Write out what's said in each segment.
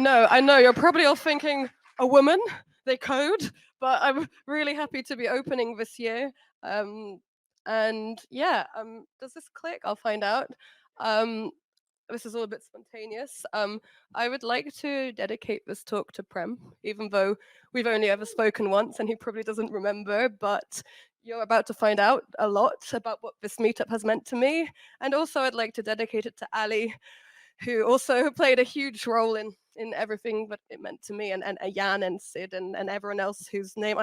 know. You're probably all thinking, a woman, they code, but I'm really happy to be opening this year. Um, and yeah, does this click? I'll find out. Um, this is all a bit spontaneous. I would like to dedicate this talk to Prem, even though we've only ever spoken once and he probably doesn't remember, but you're about to find out a lot about what this meetup has meant to me. And also, I'd like to dedicate it to Ali, who also played a huge role in everything that it meant to me, and Jan and Sid and everyone else whose name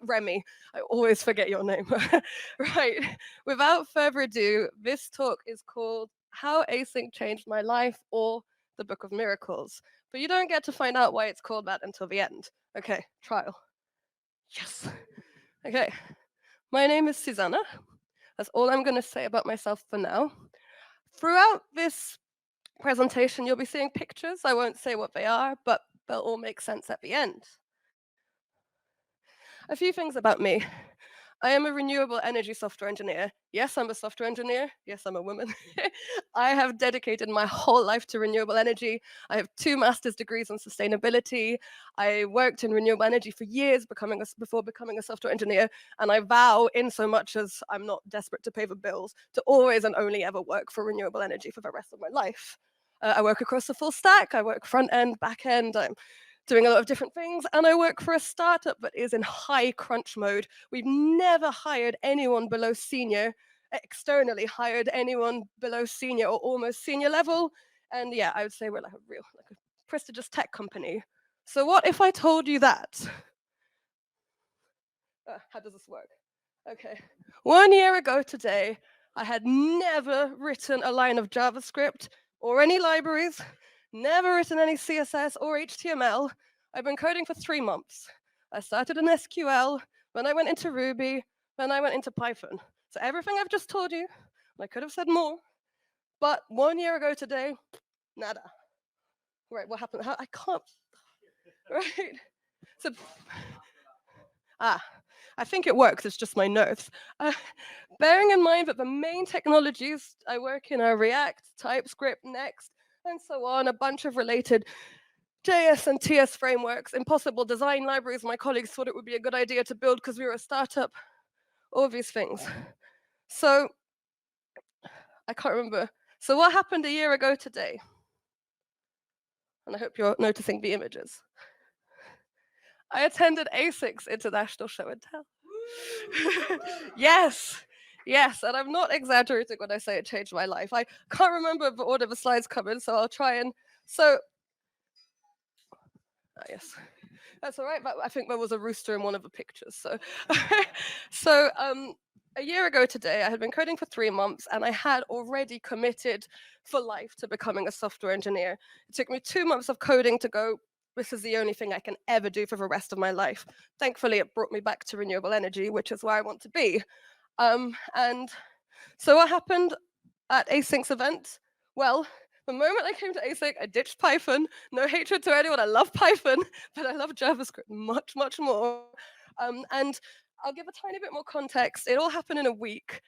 Remy, I always forget your name. Right. Without further ado, this talk is called How Async Changed My Life, or the Book of Miracles. But you don't get to find out why it's called that until the end. Okay, trial. Yes. Okay. My name is Susanna. That's all I'm going to say about myself for now. Throughout this presentation, you'll be seeing pictures. I won't say what they are, but they'll all make sense at the end. A few things about me. I am a renewable energy software engineer. Yes, I'm a software engineer. Yes, I'm a woman. I have dedicated my whole life to renewable energy. I have 2 master's degrees in sustainability. I worked in renewable energy for years before becoming a software engineer, and I vow, in so much as I'm not desperate to pay the bills, to always and only ever work for renewable energy for the rest of my life. I work across the full stack. I work front end, back end. I'm doing a lot of different things, and I work for a startup that is in high crunch mode. We've never hired anyone below senior, externally hired anyone below senior or almost senior level. And yeah, I would say we're like a prestigious tech company. So what if I told you that? How does this work? Okay. 1 year ago today, I had never written a line of JavaScript or any libraries, never written any CSS or HTML. I've been coding for 3 months. I started in SQL, then I went into Ruby, then I went into Python. So everything I've just told you, and I could have said more, but 1 year ago today, nada. Right, what happened? I can't, right? So, I think it works, it's just my nerves. Bearing in mind that the main technologies I work in are React, TypeScript, Next, and so on, a bunch of related JS and TS frameworks, impossible design libraries my colleagues thought it would be a good idea to build because we were a startup, all these things. So, I can't remember. So what happened a year ago today? And I hope you're noticing the images. I attended ASIC's International Show and Tell. Yes, yes, and I'm not exaggerating when I say it changed my life. I can't remember the order the slides come in, so I'll try and yes, that's all right. But I think there was a rooster in one of the pictures. So a year ago today, I had been coding for 3 months, and I had already committed for life to becoming a software engineer. It took me 2 months of coding to go, this is the only thing I can ever do for the rest of my life. Thankfully, it brought me back to renewable energy, which is where I want to be. And so what happened at Async's event? Well, the moment I came to Async, I ditched Python. No hatred to anyone, I love Python, but I love JavaScript much, much more. And I'll give a tiny bit more context. It all happened in a week.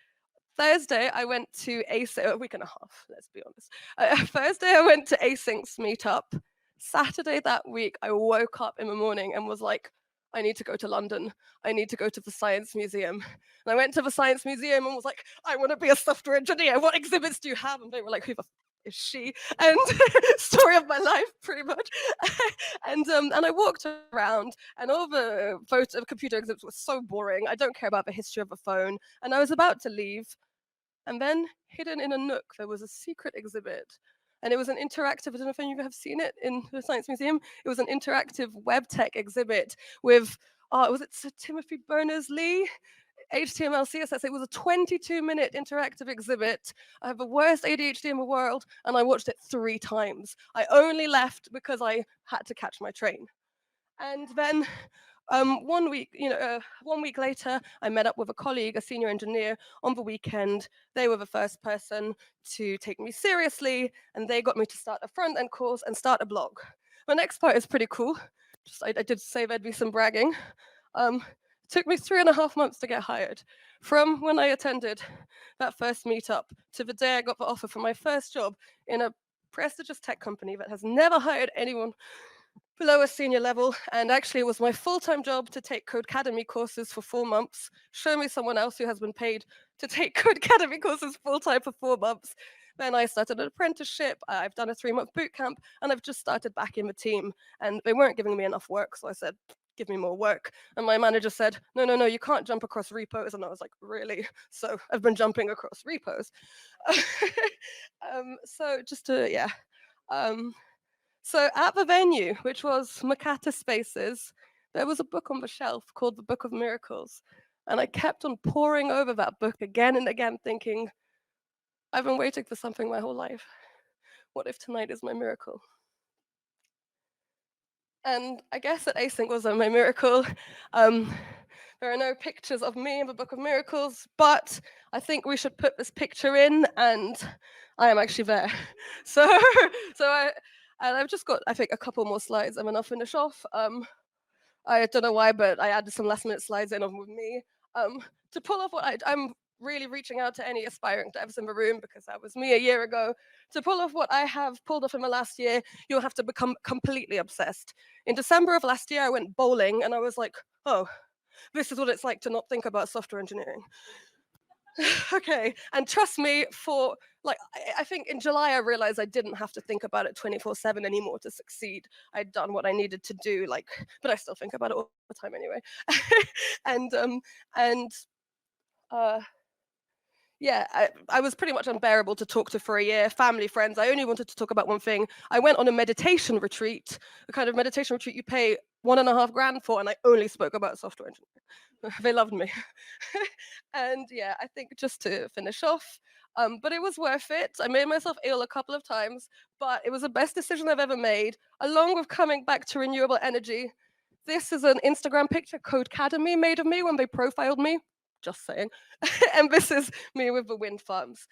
Thursday, I went to Async, a week and a half, let's be honest. Thursday, I went to Async's meetup. Saturday that week, I woke up in the morning and was like, I need to go to London. I need to go to the Science Museum. And I went to the Science Museum and was like, I want to be a software engineer. What exhibits do you have? And they were like, who the is she? And story of my life, pretty much. And I walked around, and all the computer exhibits were so boring. I don't care about the history of the phone. And I was about to leave, and then hidden in a nook, there was a secret exhibit. And it was an interactive, I don't know if any of you have seen it in the Science Museum. It was an interactive web tech exhibit with, was it Sir Timothy Berners-Lee? HTML, CSS. It was a 22-minute interactive exhibit. I have the worst ADHD in the world, and I watched it 3 times. I only left because I had to catch my train. And then 1 week, 1 week later, I met up with a colleague, a senior engineer, on the weekend. They were the first person to take me seriously, and they got me to start a front-end course and start a blog. The next part is pretty cool. I did say there'd be some bragging. It took me 3.5 months to get hired. From when I attended that first meetup to the day I got the offer for my first job in a prestigious tech company that has never hired anyone below a senior level. And actually, it was my full-time job to take Codecademy courses for 4 months. Show me someone else who has been paid to take Codecademy courses full-time for 4 months. Then I started an apprenticeship. I've done a 3-month boot camp, and I've just started back in the team. And they weren't giving me enough work, so I said, give me more work. And my manager said, no, no, no, you can't jump across repos. And I was like, really? So I've been jumping across repos. So just to, yeah. So at the venue, which was Makata Spaces, there was a book on the shelf called The Book of Miracles. And I kept on poring over that book again and again, thinking, I've been waiting for something my whole life. What if tonight is my miracle? And I guess that Async was my miracle. There are no pictures of me in the Book of Miracles, but I think we should put this picture in, and I am actually there. So, I've just got, I think, a couple more slides, and then I'll finish off. I don't know why, but I added some last-minute slides in with me to pull off what I'm really reaching out to any aspiring devs in the room, because that was me a year ago. To pull off what I have pulled off in the last year, you'll have to become completely obsessed. In December of last year, I went bowling, and I was like, oh, this is what it's like to not think about software engineering. Okay, and trust me, for like, I think in July I realized I didn't have to think about it 24/7 anymore to succeed. I'd done what I needed to do, like, but I still think about it all the time anyway. and yeah, I was pretty much unbearable to talk to for a year. Family, friends, I only wanted to talk about one thing. I went on a meditation retreat, the kind of meditation retreat you pay $1.5 grand for, and I only spoke about software engineering. They loved me. And yeah, I think just to finish off, but it was worth it. I made myself ill a couple of times, but it was the best decision I've ever made, along with coming back to renewable energy. This is an Instagram picture Codecademy made of me when they profiled me. Just saying. And this is me with the wind farms.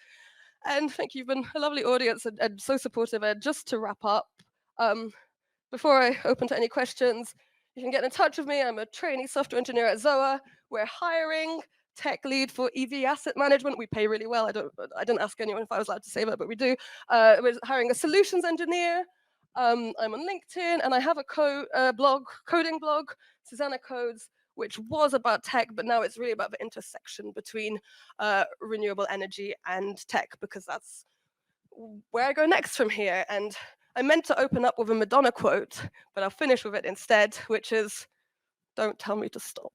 And thank you, you've been a lovely audience and so supportive. And just to wrap up, before I open to any questions, you can get in touch with me. I'm a trainee software engineer at Zoa. We're hiring tech lead for EV asset management. We pay really well. I didn't ask anyone if I was allowed to say that, but we do. We're hiring a solutions engineer. I'm on LinkedIn, and I have a coding blog, Susanna Codes, which was about tech, but now it's really about the intersection between renewable energy and tech, because that's where I go next from here. And I meant to open up with a Madonna quote, but I'll finish with it instead, which is, don't tell me to stop.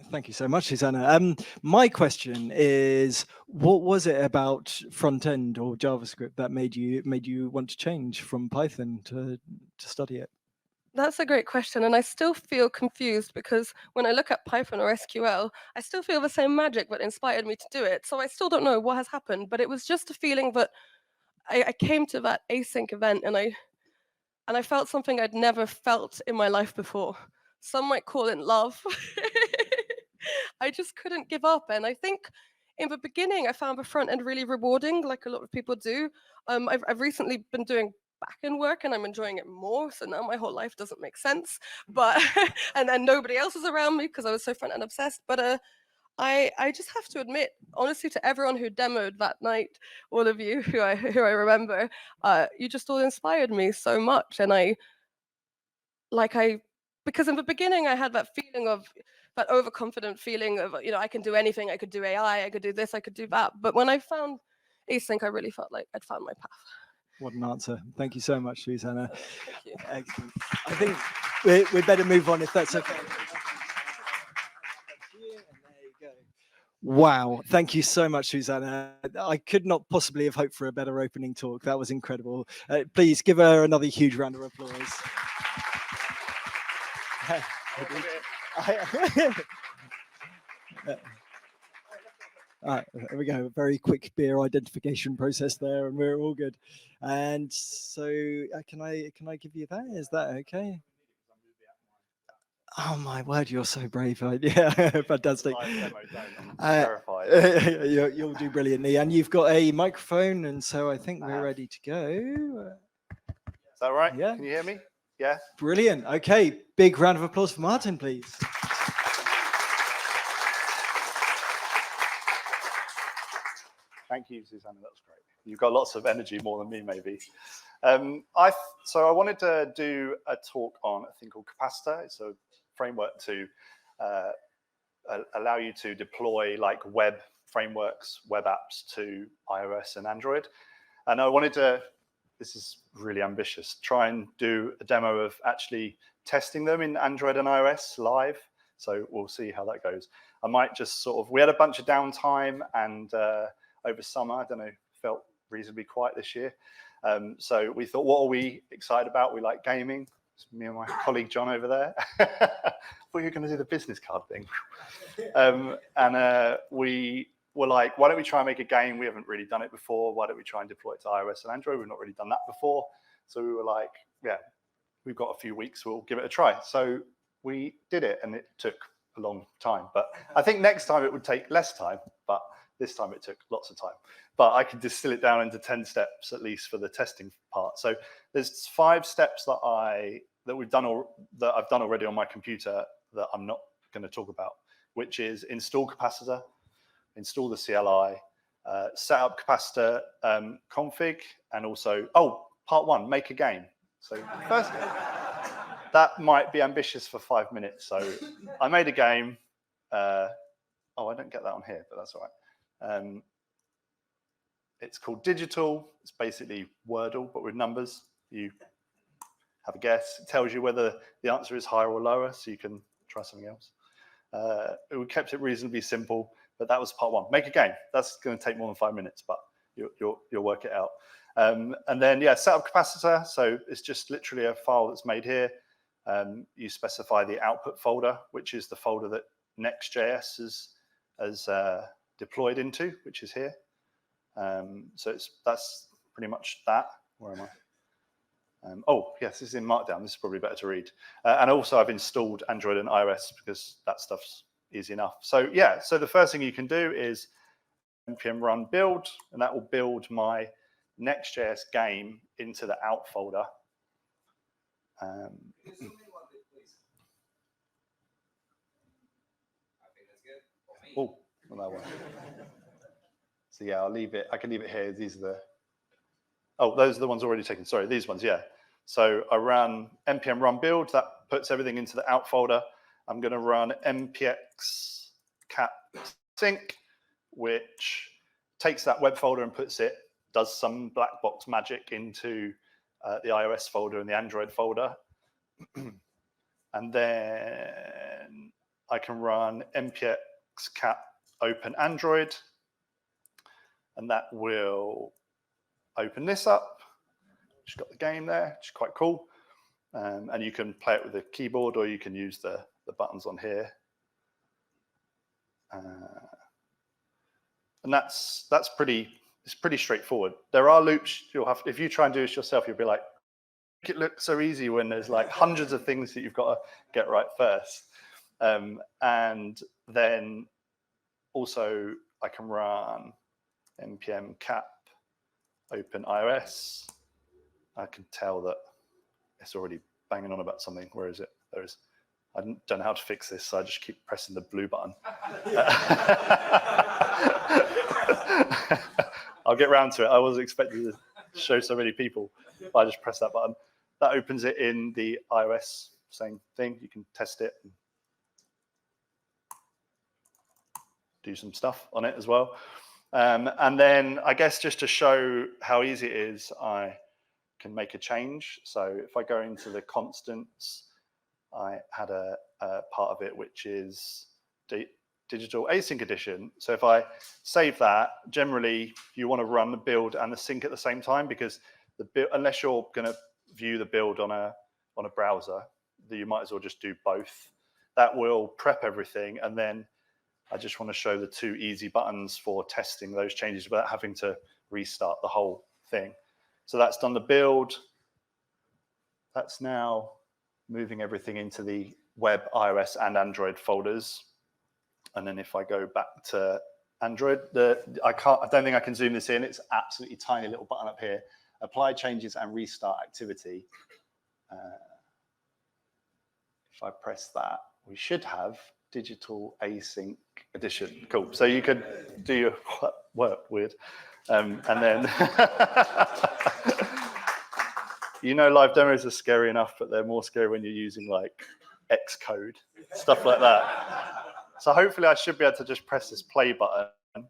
Thank you so much, Susanna. My question is, what was it about front end or JavaScript that made you want to change from Python to study it? That's a great question, and I still feel confused, because when I look at Python or SQL, I still feel the same magic that inspired me to do it. So I still don't know what has happened, but it was just a feeling that I came to that async event, and I felt something I'd never felt in my life before. Some might call it love. I just couldn't give up. And I think in the beginning, I found the front end really rewarding, like a lot of people do. I've recently been doing back end work, and I'm enjoying it more. So now my whole life doesn't make sense. But and then nobody else was around me because I was so front end obsessed. But I just have to admit, honestly, to everyone who demoed that night, all of you who I remember, you just all inspired me so much. And because in the beginning I had that feeling of that overconfident feeling of, I can do anything. I could do AI, I could do this, I could do that. But when I found async, I really felt like I'd found my path. What an answer. Thank you so much, Susanna. Thank you. Excellent. I think we better move on, if that's okay. Wow, thank you so much, Susanna. I could not possibly have hoped for a better opening talk. That was incredible. Please give her another huge round of applause. There we go. A very quick beer identification process there, and we're all good. And so, can I give you that? Is that okay? Oh my word, you're so brave. Yeah, fantastic. Live demo, don't. I'm terrified. You'll do brilliantly. And you've got a microphone, and so I think we're have. ready to go. Is that right? Yeah. Can you hear me? Yeah. Brilliant. Okay, big round of applause for Martin, please. Thank you, Susanna. That was great. You've got lots of energy, more than me, maybe. So I wanted to do a talk on a thing called Capacitor. It's a framework to allow you to deploy like web frameworks, web apps to iOS and Android. And I wanted to, this is really ambitious, try and do a demo of actually testing them in Android and iOS live. So we'll see how that goes. I might just sort of, we had a bunch of downtime and over summer, I don't know, felt reasonably quiet this year. So we thought, what are we excited about? We like gaming. It's me and my colleague John over there. I thought you were going to do the business card thing. We were like, why don't we try and make a game? We haven't really done it before. Why don't we try and deploy it to iOS and Android? We've not really done that before. So we were like, yeah, we've got a few weeks. We'll give it a try. So we did it, and it took a long time. But I think next time it would take less time. But this time it took lots of time. But I could distill it down into 10 steps at least for the testing part. So there's 5 steps that I've done already on my computer that I'm not going to talk about, which is install Capacitor, install the CLI, set up Capacitor config, and also, part 1, make a game. So first, that might be ambitious for 5 minutes. So I made a game. I don't get that on here, but that's all right. It's called Digital. It's basically Wordle, but with numbers. You have a guess. It tells you whether the answer is higher or lower, so you can try something else. We kept it reasonably simple, but that was part 1. Make a game. That's going to take more than 5 minutes, but you'll work it out. And then, set up Capacitor. So it's just literally a file that's made here. You specify the output folder, which is the folder that Next.js has deployed into, which is here. So that's pretty much that. Where am I? Yes, this is in Markdown. This is probably better to read. And also I've installed Android and iOS because that stuff's easy enough. So so the first thing you can do is npm run build, and that will build my Next.js game into the out folder. Well, that one. So I'll leave it. I can leave it here. These are those are the ones already taken. Sorry, these ones, So I run npm run build. That puts everything into the out folder. I'm going to run npx cat sync, which takes that web folder and does some black box magic into the iOS folder and the Android folder. And then I can run npx cat open Android, and that will open this up. Just got the game there, which is quite cool. And you can play it with the keyboard, or you can use the buttons on here. And it's pretty straightforward. There are loops you'll have. If you try and do this yourself, you'll be like, it looks so easy when there's like hundreds of things that you've got to get right first. And then also I can run npm cap open iOS. I can tell that it's already banging on about something. Where is it? There is. I don't know how to fix this, so I just keep pressing the blue button. I'll get round to it. I wasn't expecting to show so many people, but I just press that button. That opens it in the iOS, same thing. You can test it and do some stuff on it as well. And then I guess just to show how easy it is, I can make a change. So if I go into the constants, I had a part of it which is digital async edition. So if I save that, generally you want to run the build and the sync at the same time, because unless you're going to view the build on a browser, you might as well just do both. That will prep everything, and then I just want to show the 2 easy buttons for testing those changes without having to restart the whole thing. So that's done the build. That's now moving everything into the web, iOS, and Android folders. And then if I go back to Android, I don't think I can zoom this in. It's absolutely tiny little button up here. Apply changes and restart activity. If I press that, we should have digital async edition. Cool. So you could do your work, weird. And then, live demos are scary enough, but they're more scary when you're using like Xcode, stuff like that. So hopefully I should be able to just press this play button.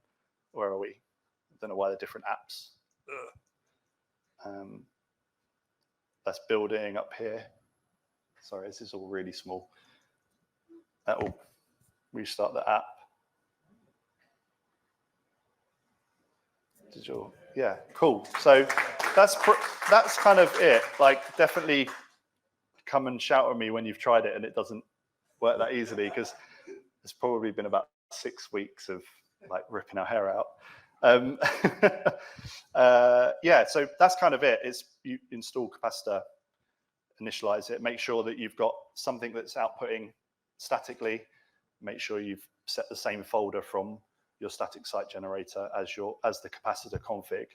Where are we? I don't know why they're different apps. That's building up here. Sorry, this is all really small. That will restart the app. Digital, yeah, cool. So that's kind of it. Like, definitely come and shout at me when you've tried it and it doesn't work that easily, because it's probably been about 6 weeks of like ripping our hair out. Yeah, so that's kind of it. It's you install capacitor, initialize it, make sure that you've got something that's outputting statically, make sure you've set the same folder from your static site generator as the capacitor config.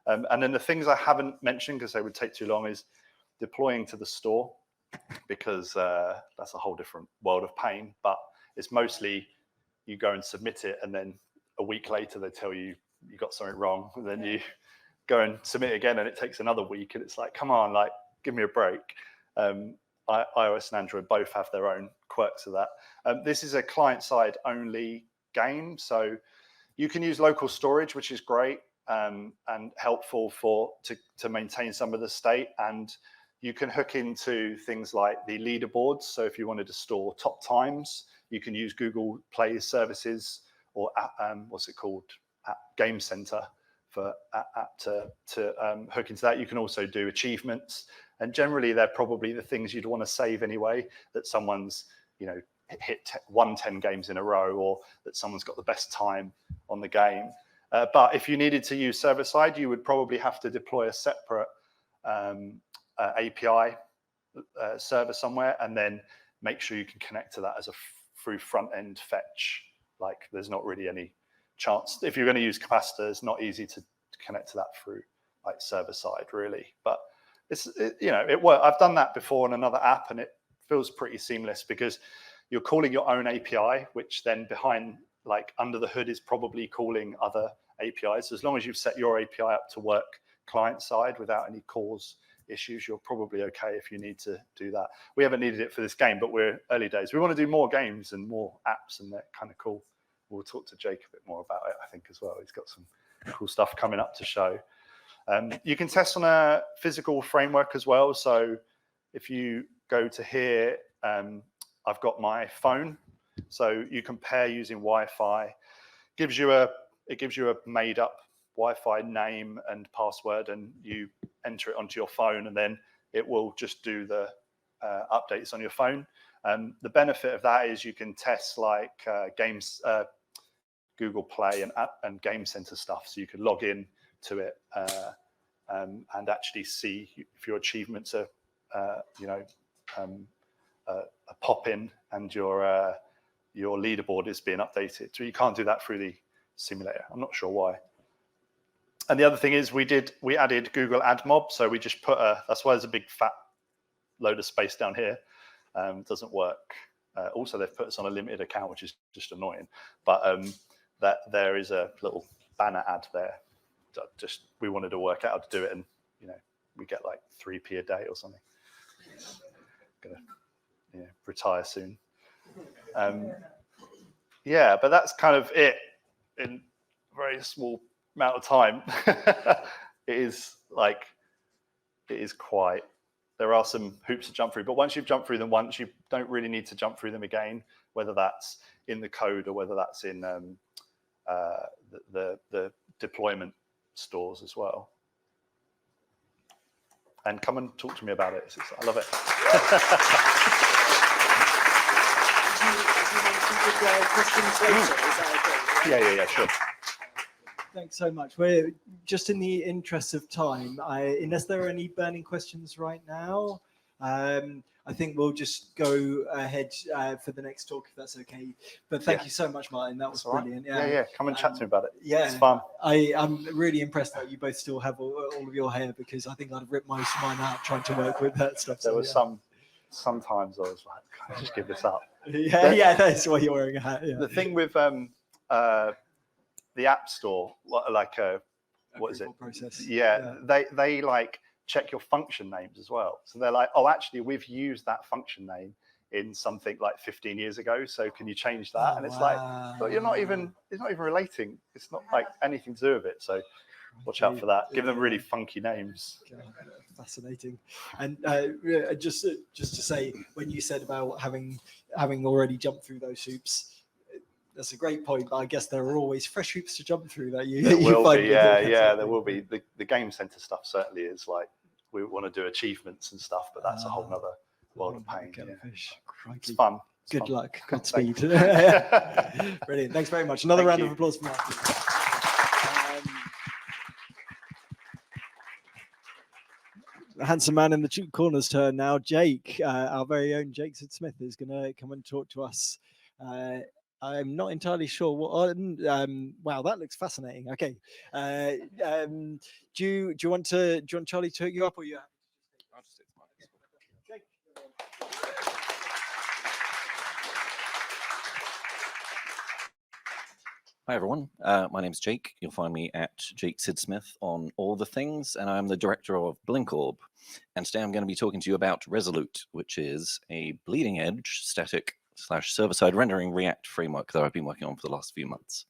And then the things I haven't mentioned, because they would take too long, is deploying to the store, because that's a whole different world of pain. But it's mostly you go and submit it, and then a week later they tell you you got something wrong, and then you go and submit it again, and it takes another week, and it's like, come on, like, give me a break. iOS and Android both have their own quirks of that. This is a client-side only game, so you can use local storage, which is great and helpful to maintain some of the state, and you can hook into things like the leaderboards. So if you wanted to store top times, you can use Google Play services or what's it called, Game Center for app to hook into that. You can also do achievements, and generally they're probably the things you'd want to save anyway, that someone's hit 110 games in a row, or that someone's got the best time on the game. But if you needed to use server side, you would probably have to deploy a separate API server somewhere, and then make sure you can connect to that as through front end fetch. Like, there's not really any chance. If you're going to use capacitor, it's not easy to connect to that through like server side, really. But it works. I've done that before on another app, and it feels pretty seamless, because you're calling your own API, which then behind, like under the hood, is probably calling other APIs. As long as you've set your API up to work client side without any cause issues, you're probably okay if you need to do that. We haven't needed it for this game, but we're early days. We want to do more games and more apps, and they're kind of cool. We'll talk to Jake a bit more about it, I think, as well. He's got some cool stuff coming up to show. You can test on a physical framework as well. So if you go to here, I've got my phone. So you can pair using Wi-Fi. It gives you a made up Wi-Fi name and password, and you enter it onto your phone, and then it will just do the updates on your phone. The benefit of that is you can test like games, Google Play and Game Center stuff. So you can log in to it and actually see if your achievements are, pop in, and your leaderboard is being updated. So you can't do that through the simulator. I'm not sure why. And the other thing is we added Google AdMob. So we just that's why there's a big fat load of space down here. It doesn't work. Also, they've put us on a limited account, which is just annoying. But that there is a little banner ad there. We wanted to work out how to do it, and we get like 3p a day or something. It's gonna retire soon. Yeah, but that's kind of it in a very small amount of time. It is quite. There are some hoops to jump through, but once you've jumped through them once, you don't really need to jump through them again, whether that's in the code or whether that's in the deployment stores as well. And come and talk to me about it. I love it. Yeah, sure. Thanks so much. We're just in the interest of time. Unless there are any burning questions right now, I I think we'll just go ahead for the next talk, if that's okay. But thank you so much, Martin. That was brilliant. Yeah. Come and chat to me about it. Yeah, it's fun. I'm really impressed that you both still have all of your hair, because I think I'd have ripped most of mine out trying to work with that stuff. There was sometimes I was like, can I just give this up? Yeah, that's why you're wearing a hat. Yeah. The thing with the App Store, what is it? Process. Yeah, they like check your function names as well. So they're like, oh, actually, we've used that function name in something like 15 years ago. So can you change that? And it's like, but it's not even relating. It's not like anything to do with it. So watch out for that. Give them really funky names. Fascinating. And just to say, when you said about having already jumped through those hoops, that's a great point. But I guess there are always fresh hoops to jump through that you will find. Be, there will be. The game center stuff certainly is like, we want to do achievements and stuff, but that's a whole nother world of pain. It's fun. Good luck. Godspeed. Brilliant. Thanks very much. Another round of applause for Martin. The handsome man in the two corners turn now. Jake, our very own Jake Sid-Smith, is going to come and talk to us. I'm not entirely sure what. Wow, that looks fascinating. Okay, do you want Charlie to hook you up, or you? I'll just take Jake. Hi everyone, my name's Jake. You'll find me at Jake Sid-Smith on all the things, and I'm the director of Blinkorb. And today I'm going to be talking to you about Resolute, which is a bleeding edge static / server-side rendering React framework that I've been working on for the last few months.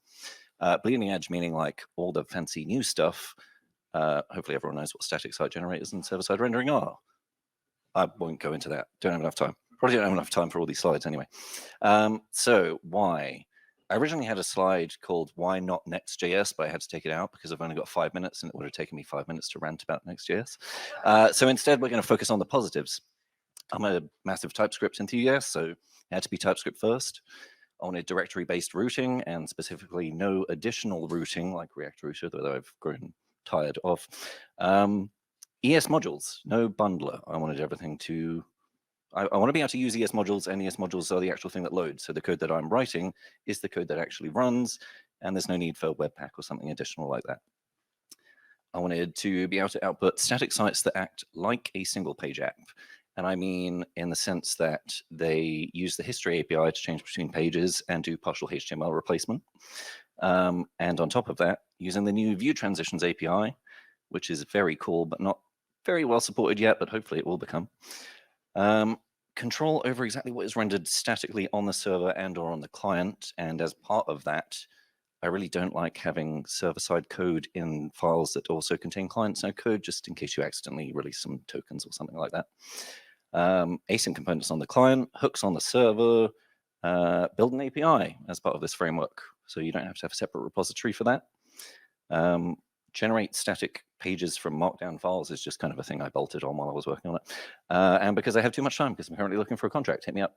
Bleeding edge meaning like all the fancy new stuff. Hopefully everyone knows what static site generators and server-side rendering are. I won't go into that. Don't have enough time. Probably don't have enough time for all these slides anyway. So why? I originally had a slide called Why Not Next.js, but I had to take it out because I've only got 5 minutes and it would have taken me 5 minutes to rant about Next.js. So instead, we're going to focus on the positives. I'm a massive TypeScript enthusiast, so it had to be TypeScript first. I wanted directory-based routing and specifically no additional routing like React Router, though I've grown tired of. ES modules, no bundler. I wanted everything to... I want to be able to use ES modules, and ES modules are the actual thing that loads. So the code that I'm writing is the code that actually runs, and there's no need for Webpack or something additional like that. I wanted to be able to output static sites that act like a single page app. And I mean in the sense that they use the history API to change between pages and do partial HTML replacement. And on top of that, using the new View Transitions API, which is very cool, but not very well supported yet, but hopefully it will become. Control over exactly what is rendered statically on the server and or on the client. And as part of that, I really don't like having server-side code in files that also contain client-side code, just in case you accidentally release some tokens or something like that. Async components on the client, hooks on the server, build an API as part of this framework. So you don't have to have a separate repository for that. Generate static pages from markdown files is just kind of a thing I bolted on while I was working on it. And because I have too much time, because I'm currently looking for a contract, hit me up.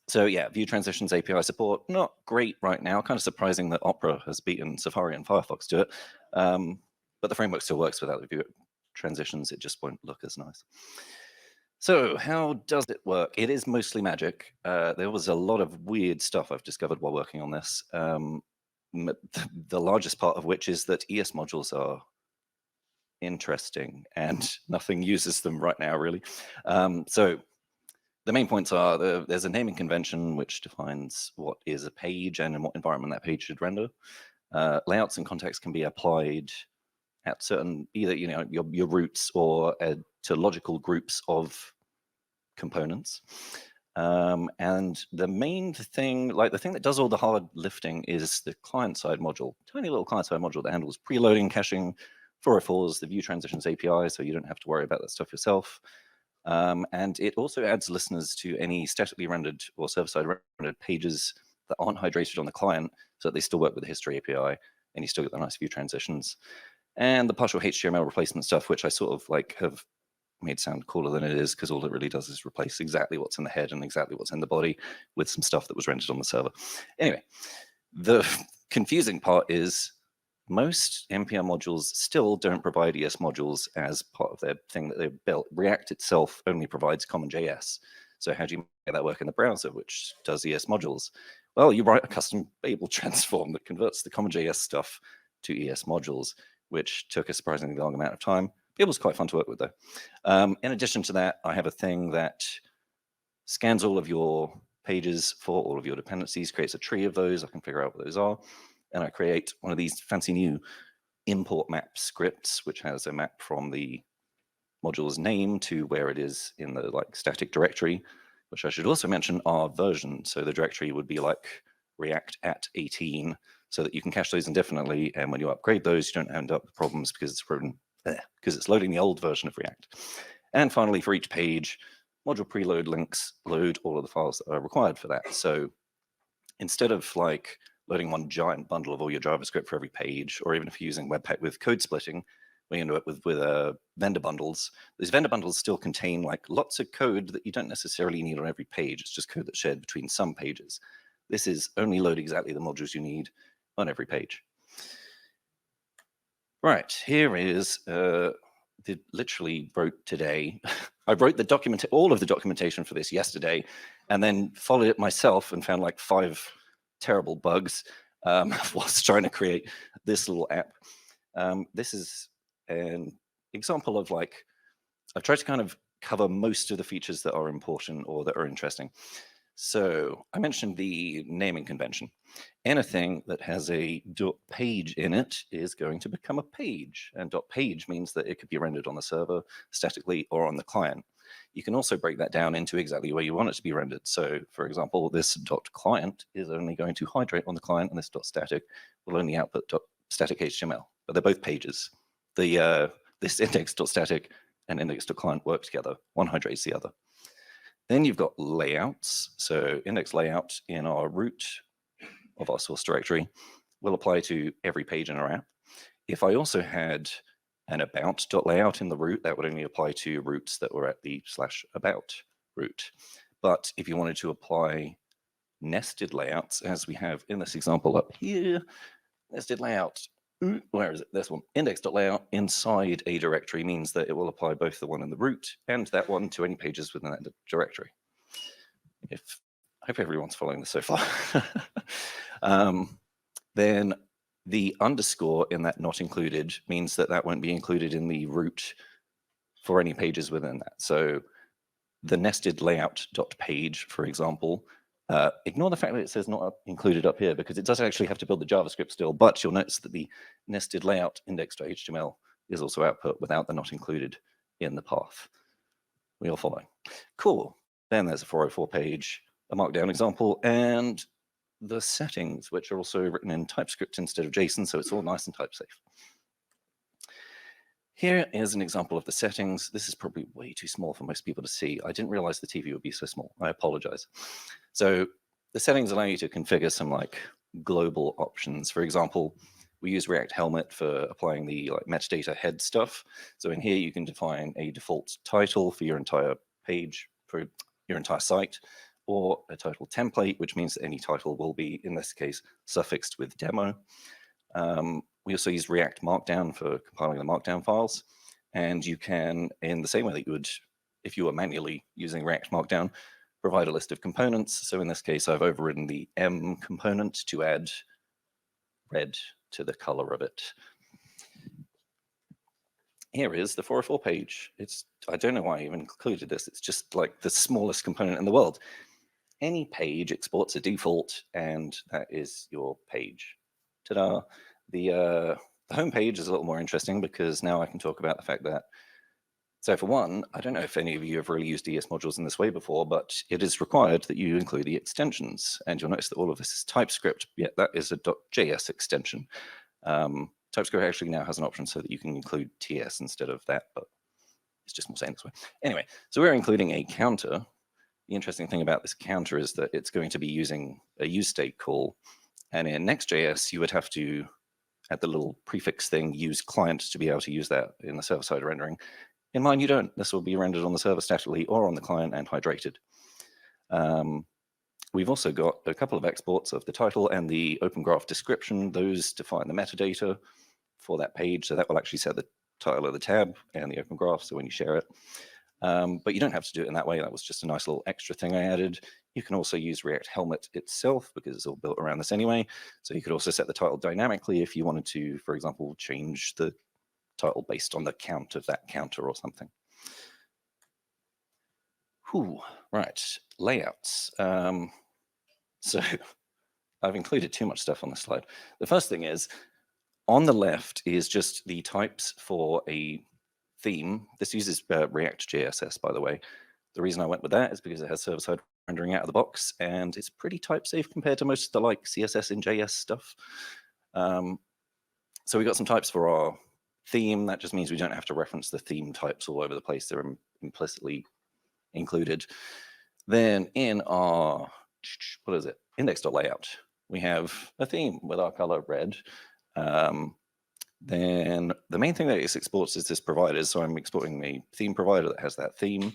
So yeah, View Transitions API support, not great right now. Kind of surprising that Opera has beaten Safari and Firefox to it. But the framework still works without the View Transitions. It just won't look as nice. So how does it work? It is mostly magic. There was a lot of weird stuff I've discovered while working on this. The largest part of which is that ES modules are interesting and nothing uses them right now, really. So the main points are there's a naming convention which defines what is a page and in what environment that page should render. Layouts and context can be applied at certain, either your roots or to logical groups of components. And the main thing, like the thing that does all the hard lifting, is the client-side module. Tiny little client-side module that handles preloading, caching, 404s, the View Transitions API, so you don't have to worry about that stuff yourself. And it also adds listeners to any statically rendered or server-side rendered pages that aren't hydrated on the client, so that they still work with the history API, and you still get the nice View Transitions. And the partial HTML replacement stuff, which I sort of like have made sound cooler than it is, because all it really does is replace exactly what's in the head and exactly what's in the body with some stuff that was rendered on the server. Anyway, the confusing part is most NPM modules still don't provide ES modules as part of their thing that they've built. React itself only provides CommonJS. So how do you make that work in the browser, which does ES modules? Well, you write a custom Babel transform that converts the CommonJS stuff to ES modules, which took a surprisingly long amount of time. It was quite fun to work with, though. In addition to that, I have a thing that scans all of your pages for all of your dependencies, creates a tree of those. I can figure out what those are. And I create one of these fancy new import map scripts, which has a map from the module's name to where it is in the static directory, which I should also mention are version. So the directory would be like React at 18, so that you can cache those indefinitely. And when you upgrade those, you don't end up with problems because it's loading the old version of React. And finally, for each page, module preload links load all of the files that are required for that. So instead of loading one giant bundle of all your JavaScript for every page, or even if you're using Webpack with code splitting, we end up with vendor bundles. Those vendor bundles still contain lots of code that you don't necessarily need on every page. It's just code that's shared between some pages. This is only load exactly the modules you need on every page. Right, here is literally wrote today. I wrote all of the documentation for this yesterday, and then followed it myself and found 5 terrible bugs whilst trying to create this little app. This is an example of I've tried to kind of cover most of the features that are important or that are interesting. So I mentioned the naming convention. Anything that has a .page in it is going to become a page, and .page means that it could be rendered on the server statically or on the client. You can also break that down into exactly where you want it to be rendered. So for example, this .client is only going to hydrate on the client, and this .static will only output .static HTML, but they're both pages. This index.static and index.client work together. One hydrates the other. Then you've got layouts. So index layout in our root of our source directory will apply to every page in our app. If I also had an about.layout in the root, that would only apply to roots that were at the /about root. But if you wanted to apply nested layouts, as we have in this example up here, nested layout, where is it? This one. Index.layout inside a directory means that it will apply both the one in the root and that one to any pages within that directory. I hope everyone's following this so far. Then the underscore in that not included means that that won't be included in the root for any pages within that. So the nested layout.page, for example, ignore the fact that it says not included up here, because it does actually have to build the JavaScript still, but you'll notice that the nested layout index.html is also output without the not included in the path. We all follow. Cool. Then there's a 404 page, a markdown example, and the settings, which are also written in TypeScript instead of JSON, so it's all nice and type safe. Here is an example of the settings. This is probably way too small for most people to see. I didn't realize the TV would be so small. I apologize. So the settings allow you to configure some global options. For example, we use React Helmet for applying the metadata head stuff. So in here, you can define a default title for your entire page, for your entire site, or a title template, which means that any title will be, in this case, suffixed with demo. We also use React Markdown for compiling the Markdown files. And you can, in the same way that you would, if you were manually using React Markdown, provide a list of components. So in this case, I've overridden the M component to add red to the color of it. Here is the 404 page. I don't know why I even included this. It's just the smallest component in the world. Any page exports a default, and that is your page. Ta-da. The home page is a little more interesting, because now I can talk about the fact that, so for one, I don't know if any of you have really used ES modules in this way before, but it is required that you include the extensions. And you'll notice that all of this is TypeScript, yet that is a .js extension. TypeScript actually now has an option so that you can include TS instead of that, but it's just more saying this way. Anyway, so we're including a counter. The interesting thing about this counter is that it's going to be using a useState call. And in Next.js, you would have to, at the little prefix thing, use client to be able to use that in the server-side rendering. In mine, you don't. This will be rendered on the server statically or on the client and hydrated. We've also got a couple of exports of the title and the Open Graph description. Those define the metadata for that page. So that will actually set the title of the tab and the Open Graph, so when you share it. But you don't have to do it in that way. That was just a nice little extra thing I added. You can also use React Helmet itself because it's all built around this anyway. So you could also set the title dynamically if you wanted to, for example, change the title based on the count of that counter or something. Whew, right, layouts. So I've included too much stuff on this slide. The first thing is, on the left is just the types for a theme. This uses React JSS, by the way. The reason I went with that is because it has server-side rendering out of the box, and it's pretty type-safe compared to most of the like CSS and JS stuff. So we got some types for our theme. That just means we don't have to reference the theme types all over the place. They're implicitly included. Then in our, what is it, index.layout, we have a theme with our color red. Then the main thing that it exports is this provider. So I'm exporting a theme provider that has that theme,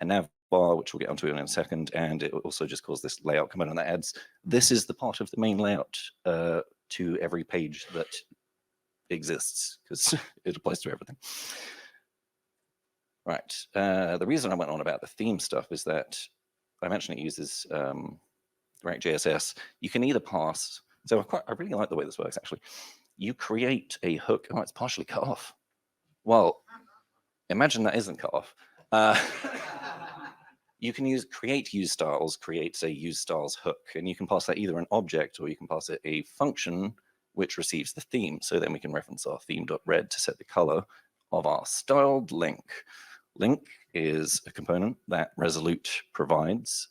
a nav bar, which we'll get onto in a second, and it also just calls this layout component that adds, this is the part of the main layout to every page that exists, because it applies to everything. Right, the reason I went on about the theme stuff is that I mentioned it uses React JSS. You can either pass, so I really like the way this works actually. You create a hook. Oh, it's partially cut off. Well, imagine that isn't cut off. You can use create use styles, creates a use styles hook, and you can pass that either an object or you can pass it a function which receives the theme. So then we can reference our theme.red to set the color of our styled link. Link is a component that Resolute provides,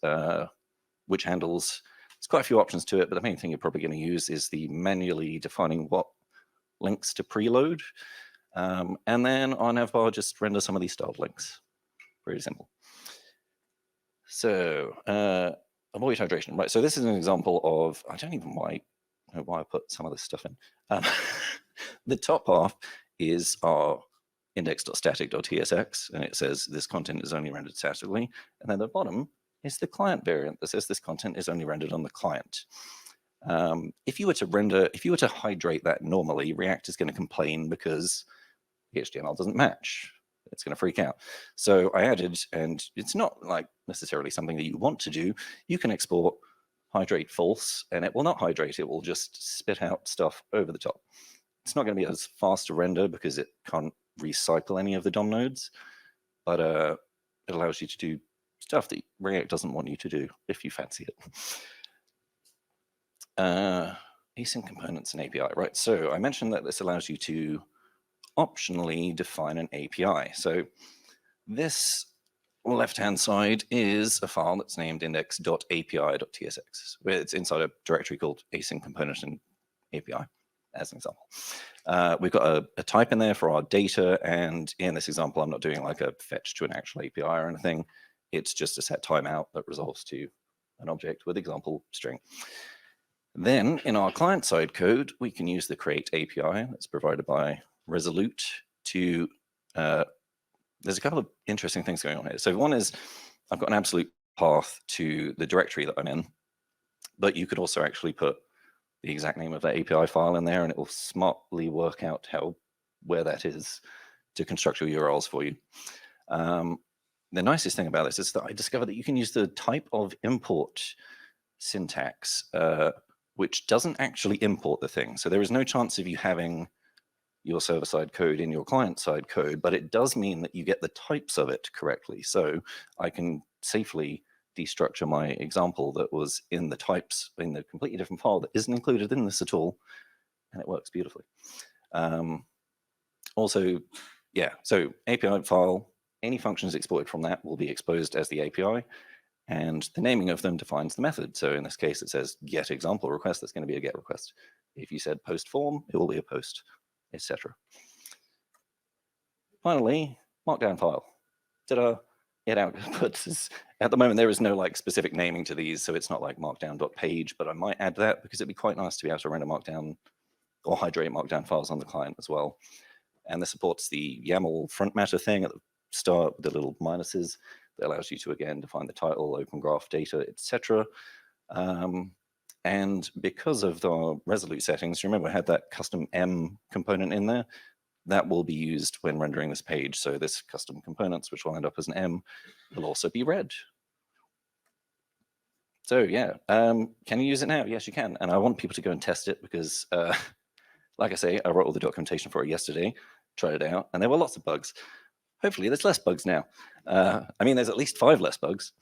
which handles, there's quite a few options to it, but the main thing you're probably going to use is the manually defining what links to preload. And then our navbar just render some of these styled links. Pretty simple. So avoid hydration. Right, so this is an example of, I don't even know why I put some of this stuff in. The top half is our index.static.tsx, and it says this content is only rendered statically. And then the bottom is the client variant that says this content is only rendered on the client. If you were to hydrate that normally, React is going to complain because the HTML doesn't match. It's going to freak out. So I added, and it's not like necessarily something that you want to do. You can export hydrate false, and it will not hydrate. It will just spit out stuff over the top. It's not going to be as fast to render because it can't recycle any of the DOM nodes, but it allows you to do stuff that React doesn't want you to do if you fancy it. Async components and API, right? So I mentioned that this allows you to optionally define an API. So this left-hand side is a file that's named index.api.tsx, where it's inside a directory called async component and API, as an example. We've got a type in there for our data, and in this example, I'm not doing like a fetch to an actual API or anything. It's just a set timeout that resolves to an object with example string. Then in our client-side code, we can use the create API that's provided by Resolute to, there's a couple of interesting things going on here. So one is I've got an absolute path to the directory that I'm in, but you could also actually put the exact name of that API file in there, and it will smartly work out where that is to construct your URLs for you. The nicest thing about this is that I discovered that you can use the type of import syntax, which doesn't actually import the thing. So there is no chance of you having your server-side code in your client-side code, but it does mean that you get the types of it correctly. So I can safely destructure my example that was in the types in the completely different file that isn't included in this at all, and it works beautifully. Also, yeah, so API file, any functions exported from that will be exposed as the API, and the naming of them defines the method. So in this case, it says get example request, that's going to be a get request. If you said post form, it will be a post, etc. Finally, markdown file. Ta-da! It outputs. At the moment, there is no like specific naming to these, so it's not like markdown.page, but I might add that because it'd be quite nice to be able to render markdown or hydrate markdown files on the client as well. And this supports the YAML front matter thing at the start with the little minuses that allows you to again define the title, open graph data, etc. And because of the Resolute settings, remember I had that custom M component in there. That will be used when rendering this page. So this custom components, which will end up as an M, will also be red. So yeah, can you use it now? Yes, you can. And I want people to go and test it because, like I say, I wrote all the documentation for it yesterday, tried it out, and there were lots of bugs. Hopefully there's less bugs now. I mean, there's at least 5 less bugs.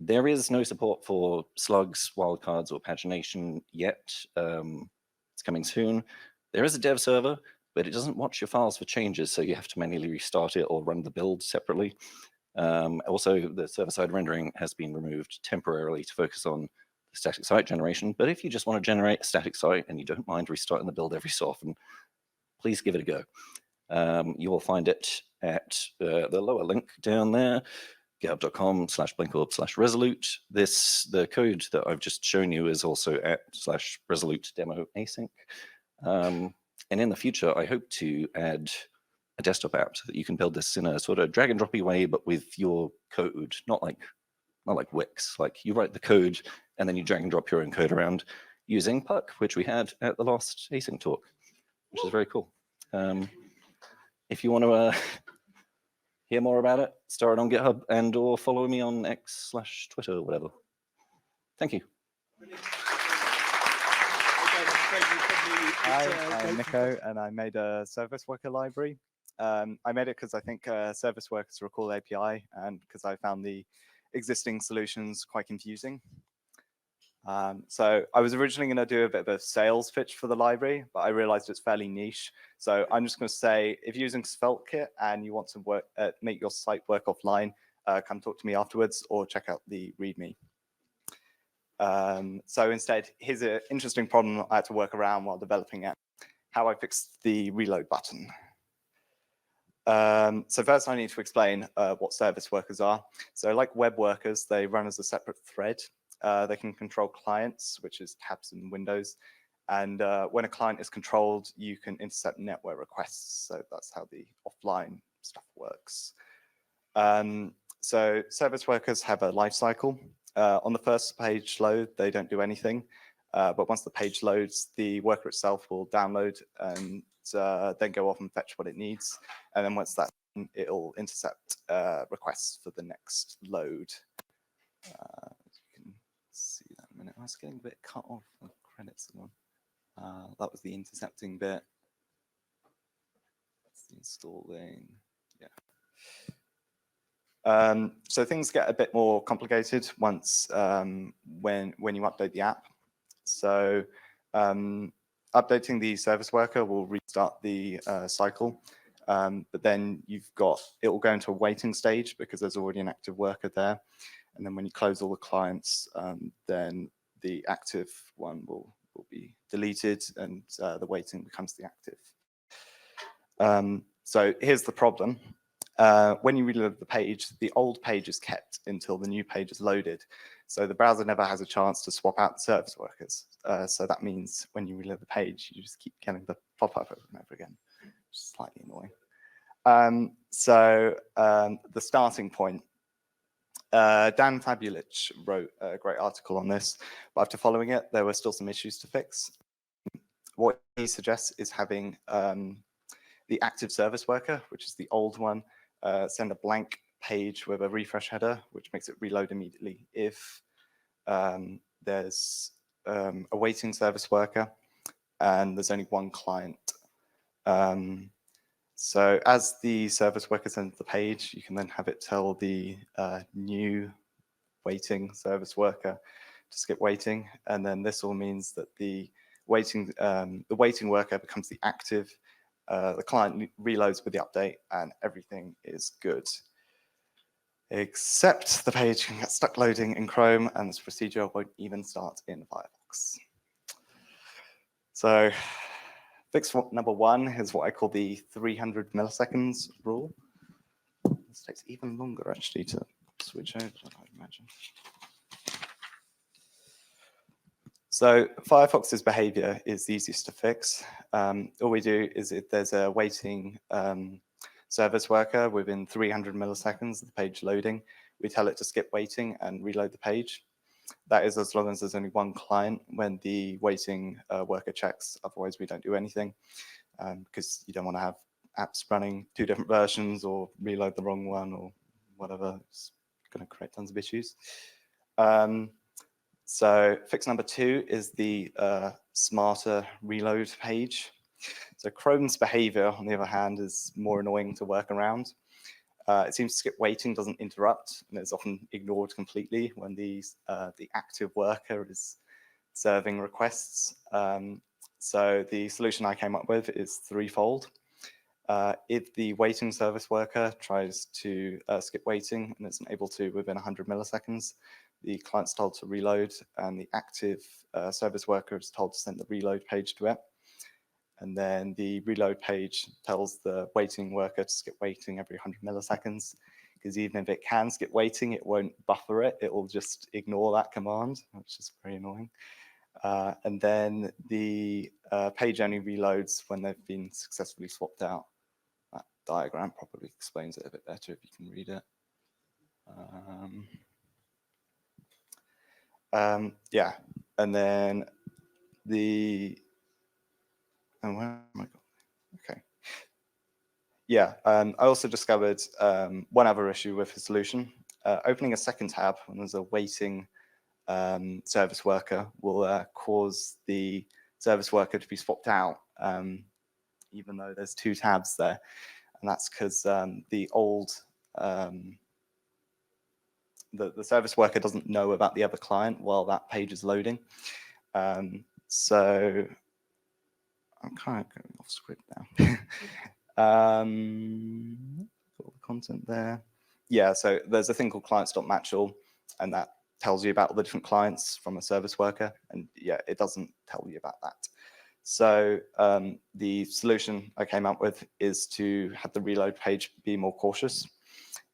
There is no support for slugs, wildcards, or pagination yet. It's coming soon. There is a dev server, but it doesn't watch your files for changes, so you have to manually restart it or run the build separately. Also, the server-side rendering has been removed temporarily to focus on static site generation. But if you just want to generate a static site and you don't mind restarting the build every so often, please give it a go. You will find it at the lower link down there, github.com/blinkorb/resolute. The code that I've just shown you is also at /resolute demo async. And in the future, I hope to add a desktop app so that you can build this in a sort of drag and droppy way, but with your code, not like Wix. Like you write the code and then you drag and drop your own code around using Puck, which we had at the last async talk, which is very cool. If you want to hear more about it, start it on GitHub and or follow me on X/Twitter or whatever. Thank you. Hi, I'm Nico, and I made a service worker library. I made it because I think service workers are a cool API, and because I found the existing solutions quite confusing. So I was originally going to do a bit of a sales pitch for the library, but I realized it's fairly niche. So I'm just going to say, if you're using SvelteKit and you want to make your site work offline, come talk to me afterwards or check out the README. So instead, here's an interesting problem I had to work around while developing it, how I fixed the reload button. So first I need to explain what service workers are. So like web workers, they run as a separate thread. They can control clients, which is tabs in Windows. And when a client is controlled, you can intercept network requests. So that's how the offline stuff works. So service workers have a life cycle. On the first page load, they don't do anything. But once the page loads, the worker itself will download and then go off and fetch what it needs. And then once that's done, it'll intercept requests for the next load. You can see that in a minute. I was getting a bit cut off the credits. That was the intercepting bit. That's the installing. Yeah. So things get a bit more complicated once when you update the app. So updating the service worker will restart the cycle, but then it will go into a waiting stage because there's already an active worker there. And then when you close all the clients, then the active one will be deleted and the waiting becomes the active. So here's the problem. When you reload the page, the old page is kept until the new page is loaded. So the browser never has a chance to swap out the service workers. So that means when you reload the page, you just keep getting the pop-up over and over again, which is slightly annoying. The starting point. Dan Fabulich wrote a great article on this, but after following it, there were still some issues to fix. What he suggests is having the active service worker, which is the old one, send a blank page with a refresh header, which makes it reload immediately if there's a waiting service worker and there's only one client. So as the service worker sends the page, you can then have it tell the new waiting service worker to skip waiting, and then this all means that the waiting worker becomes the active. The client reloads with the update and everything is good. Except the page can get stuck loading in Chrome and this procedure won't even start in Firefox. So fix number 1 is what I call the 300 milliseconds rule. This takes even longer actually to switch over, I imagine. So Firefox's behavior is the easiest to fix. All we do is if there's a waiting service worker within 300 milliseconds of the page loading, we tell it to skip waiting and reload the page. That is as long as there's only one client when the waiting worker checks. Otherwise, we don't do anything because you don't want to have apps running 2 different versions or reload the wrong one or whatever. It's going to create tons of issues. So fix number 2 is the smarter reload page. So Chrome's behavior, on the other hand, is more annoying to work around. It seems skip waiting doesn't interrupt, and it's often ignored completely when the active worker is serving requests. So the solution I came up with is threefold. If the waiting service worker tries to skip waiting and isn't able to within 100 milliseconds, the client's told to reload, and the active service worker is told to send the reload page to it. And then the reload page tells the waiting worker to skip waiting every 100 milliseconds, because even if it can skip waiting, it won't buffer it. It will just ignore that command, which is very annoying. And then the page only reloads when they've been successfully swapped out. That diagram probably explains it a bit better if you can read it. Yeah, and then where am I going? Okay. Yeah, I also discovered one other issue with the solution. Opening a second tab when there's a waiting service worker will cause the service worker to be swapped out, even though there's 2 tabs there. And that's because the old, the service worker doesn't know about the other client while that page is loading. So I'm kind of going off script now. Got all the content there. Yeah, so there's a thing called clients.matchall, and that tells you about all the different clients from a service worker. And yeah, it doesn't tell you about that. So the solution I came up with is to have the reload page be more cautious.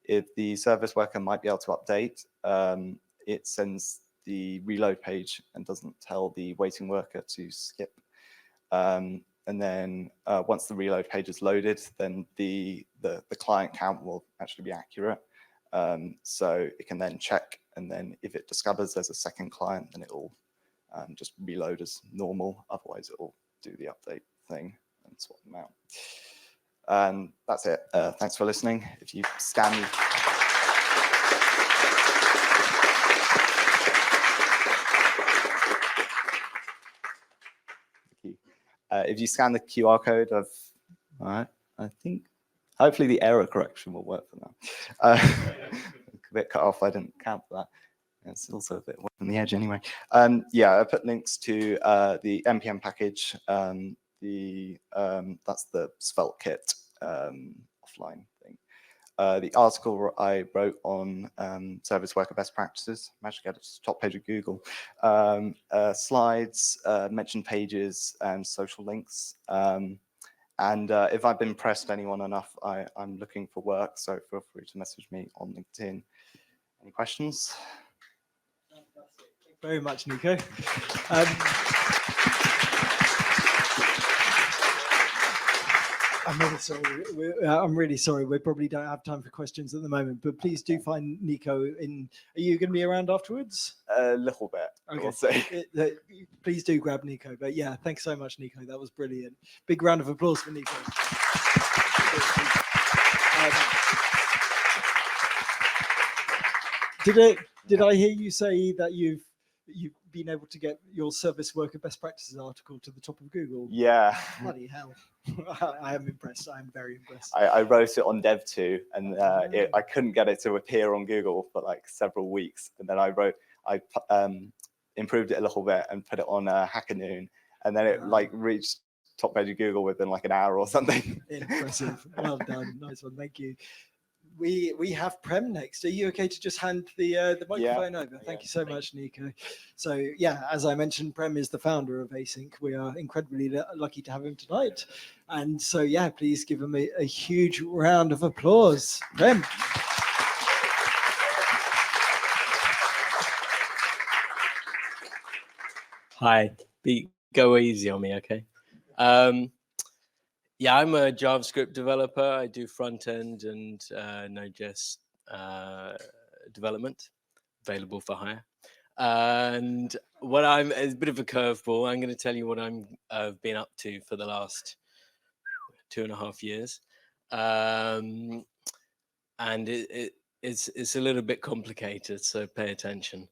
If the service worker might be able to update, it sends the reload page and doesn't tell the waiting worker to skip. And then once the reload page is loaded, then the client count will actually be accurate. So it can then check, and then if it discovers there's a second client, then it will just reload as normal. Otherwise, it will do the update thing and swap them out. And that's it. Thanks for listening. If you scan the if you scan the QR code of, all right, I think, hopefully the error correction will work for now. A bit cut off, I didn't count for that. It's also a bit on the edge anyway. Yeah, I put links to the NPM package, that's the Svelte kit offline thing. The article I wrote on service worker best practices, managed to get it to the top page of Google. Slides, mentioned pages, and social links. And if I've impressed anyone enough, I'm looking for work, so feel free to message me on LinkedIn. Any questions? Fantastic. Thank you very much, Nico. I'm really sorry. We probably don't have time for questions at the moment, but please do find Nico in. Are you going to be around afterwards? A little bit, okay. We'll see. Please do grab Nico. But yeah, thanks so much, Nico. That was brilliant. Big round of applause for Nico. Did I hear you say that you've been able to get your service worker best practices article to the top of Google? Yeah. Bloody hell. I am impressed. I am very impressed. I wrote it on Dev2, and I couldn't get it to appear on Google for like several weeks. And then I improved it a little bit and put it on Hacker Noon, and then it like reached top page of Google within like an hour or something. Impressive. Well done. Nice one. Thank you. We have Prem next. Are you okay to just hand the microphone over? Thank you so much, Nico. So yeah, as I mentioned, Prem is the founder of Async. We are incredibly lucky to have him tonight. And so yeah, please give him a huge round of applause. Prem. Hi, go easy on me, okay? Yeah, I'm a JavaScript developer. I do front end and Node.js development, available for hire. And what it's a bit of a curveball. I'm going to tell you what I've been up to for the last 2.5 years. And it's a little bit complicated, so pay attention.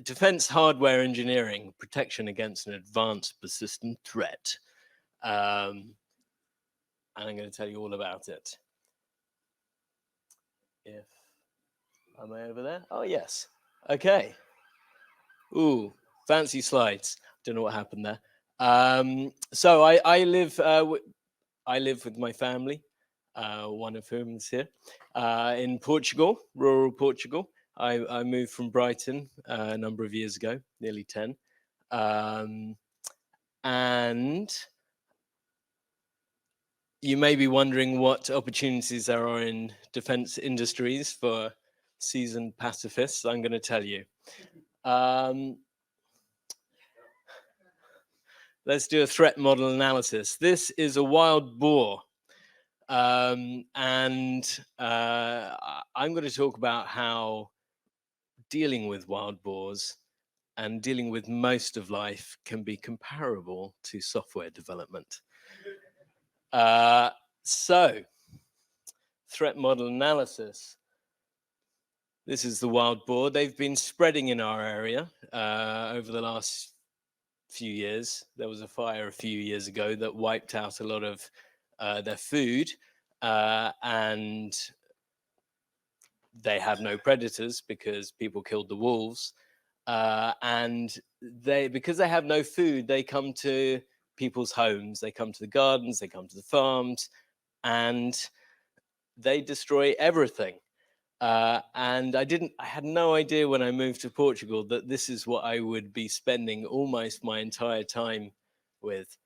Defense hardware engineering, protection against an advanced persistent threat. And I'm going to tell you all about it. Am I over there? Oh, yes. Okay. Ooh, fancy slides. Don't know what happened there. So I live with my family, one of whom is here, in Portugal, rural Portugal. I moved from Brighton a number of years ago, nearly 10. And you may be wondering what opportunities there are in defense industries for seasoned pacifists. I'm going to tell you. Let's do a threat model analysis. This is a wild boar. And I'm going to talk about how dealing with wild boars and dealing with most of life can be comparable to software development. So, threat model analysis. This is the wild boar. They've been spreading in our area over the last few years. There was a fire a few years ago that wiped out a lot of their food, and they have no predators because people killed the wolves. And because they have no food, they come to people's homes, they come to the gardens, they come to the farms, and they destroy everything. And I had no idea when I moved to Portugal that this is what I would be spending almost my entire time with.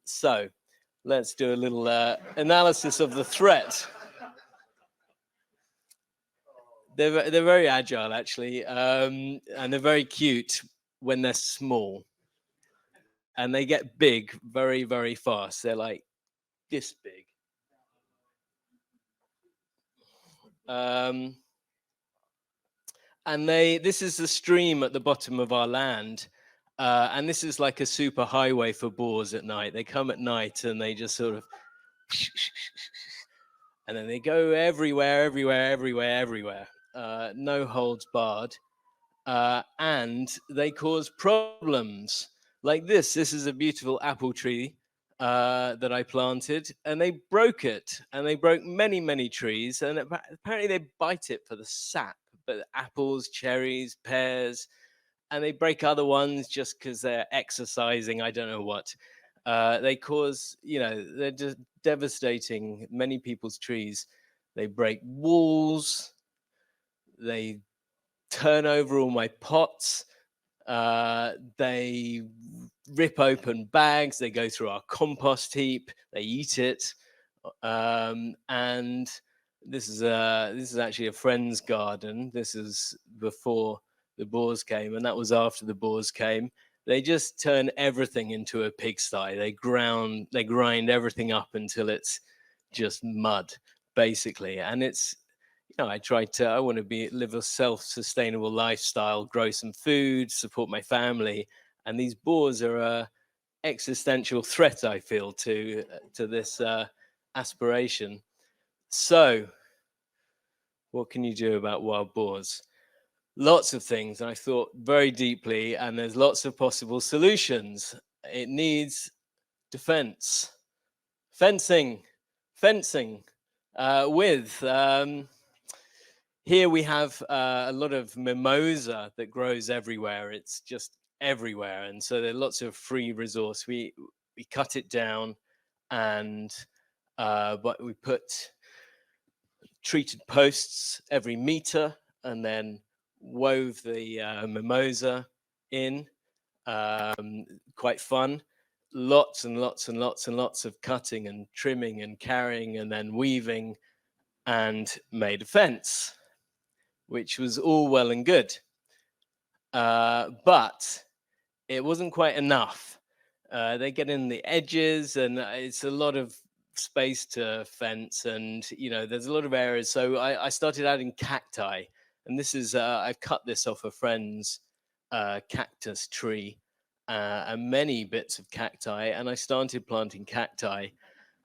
So let's do a little analysis of the threat. They're very agile, actually, and they're very cute when they're small. And they get big very, very fast. They're like this big. And this is the stream at the bottom of our land. And this is like a super highway for boars at night. They come at night and they just sort of, and then they go everywhere. No holds barred. And they cause problems like this. This is a beautiful apple tree that I planted, and they broke it, and they broke many, many trees, and apparently they bite it for the sap, but apples, cherries, pears, and they break other ones just because they're exercising. I don't know what. They cause, they're just devastating many people's trees. They break walls. They turn over all my pots. They rip open bags. They go through our compost heap. They eat it. And this is actually a friend's garden. This is before the boars came, and that was after the boars came. They just turn everything into a pigsty. They grind everything up until it's just mud, basically. And it's, I want to live a self-sustainable lifestyle, grow some food, support my family. And these boars are an existential threat, I feel, to this aspiration. So what can you do about wild boars? Lots of things. And I thought very deeply, and there's lots of possible solutions. It needs defense, fencing with... Here we have a lot of mimosa that grows everywhere. It's just everywhere. And so there are lots of free resource. We cut it down, and but we put treated posts every meter and then wove the mimosa in. Quite fun. Lots and lots and lots and lots of cutting and trimming and carrying and then weaving, and made a fence, which was all well and good. But it wasn't quite enough. They get in the edges, and it's a lot of space to fence, and there's a lot of areas. So I started adding cacti, and this is I've cut this off a friend's cactus tree and many bits of cacti, and I started planting cacti.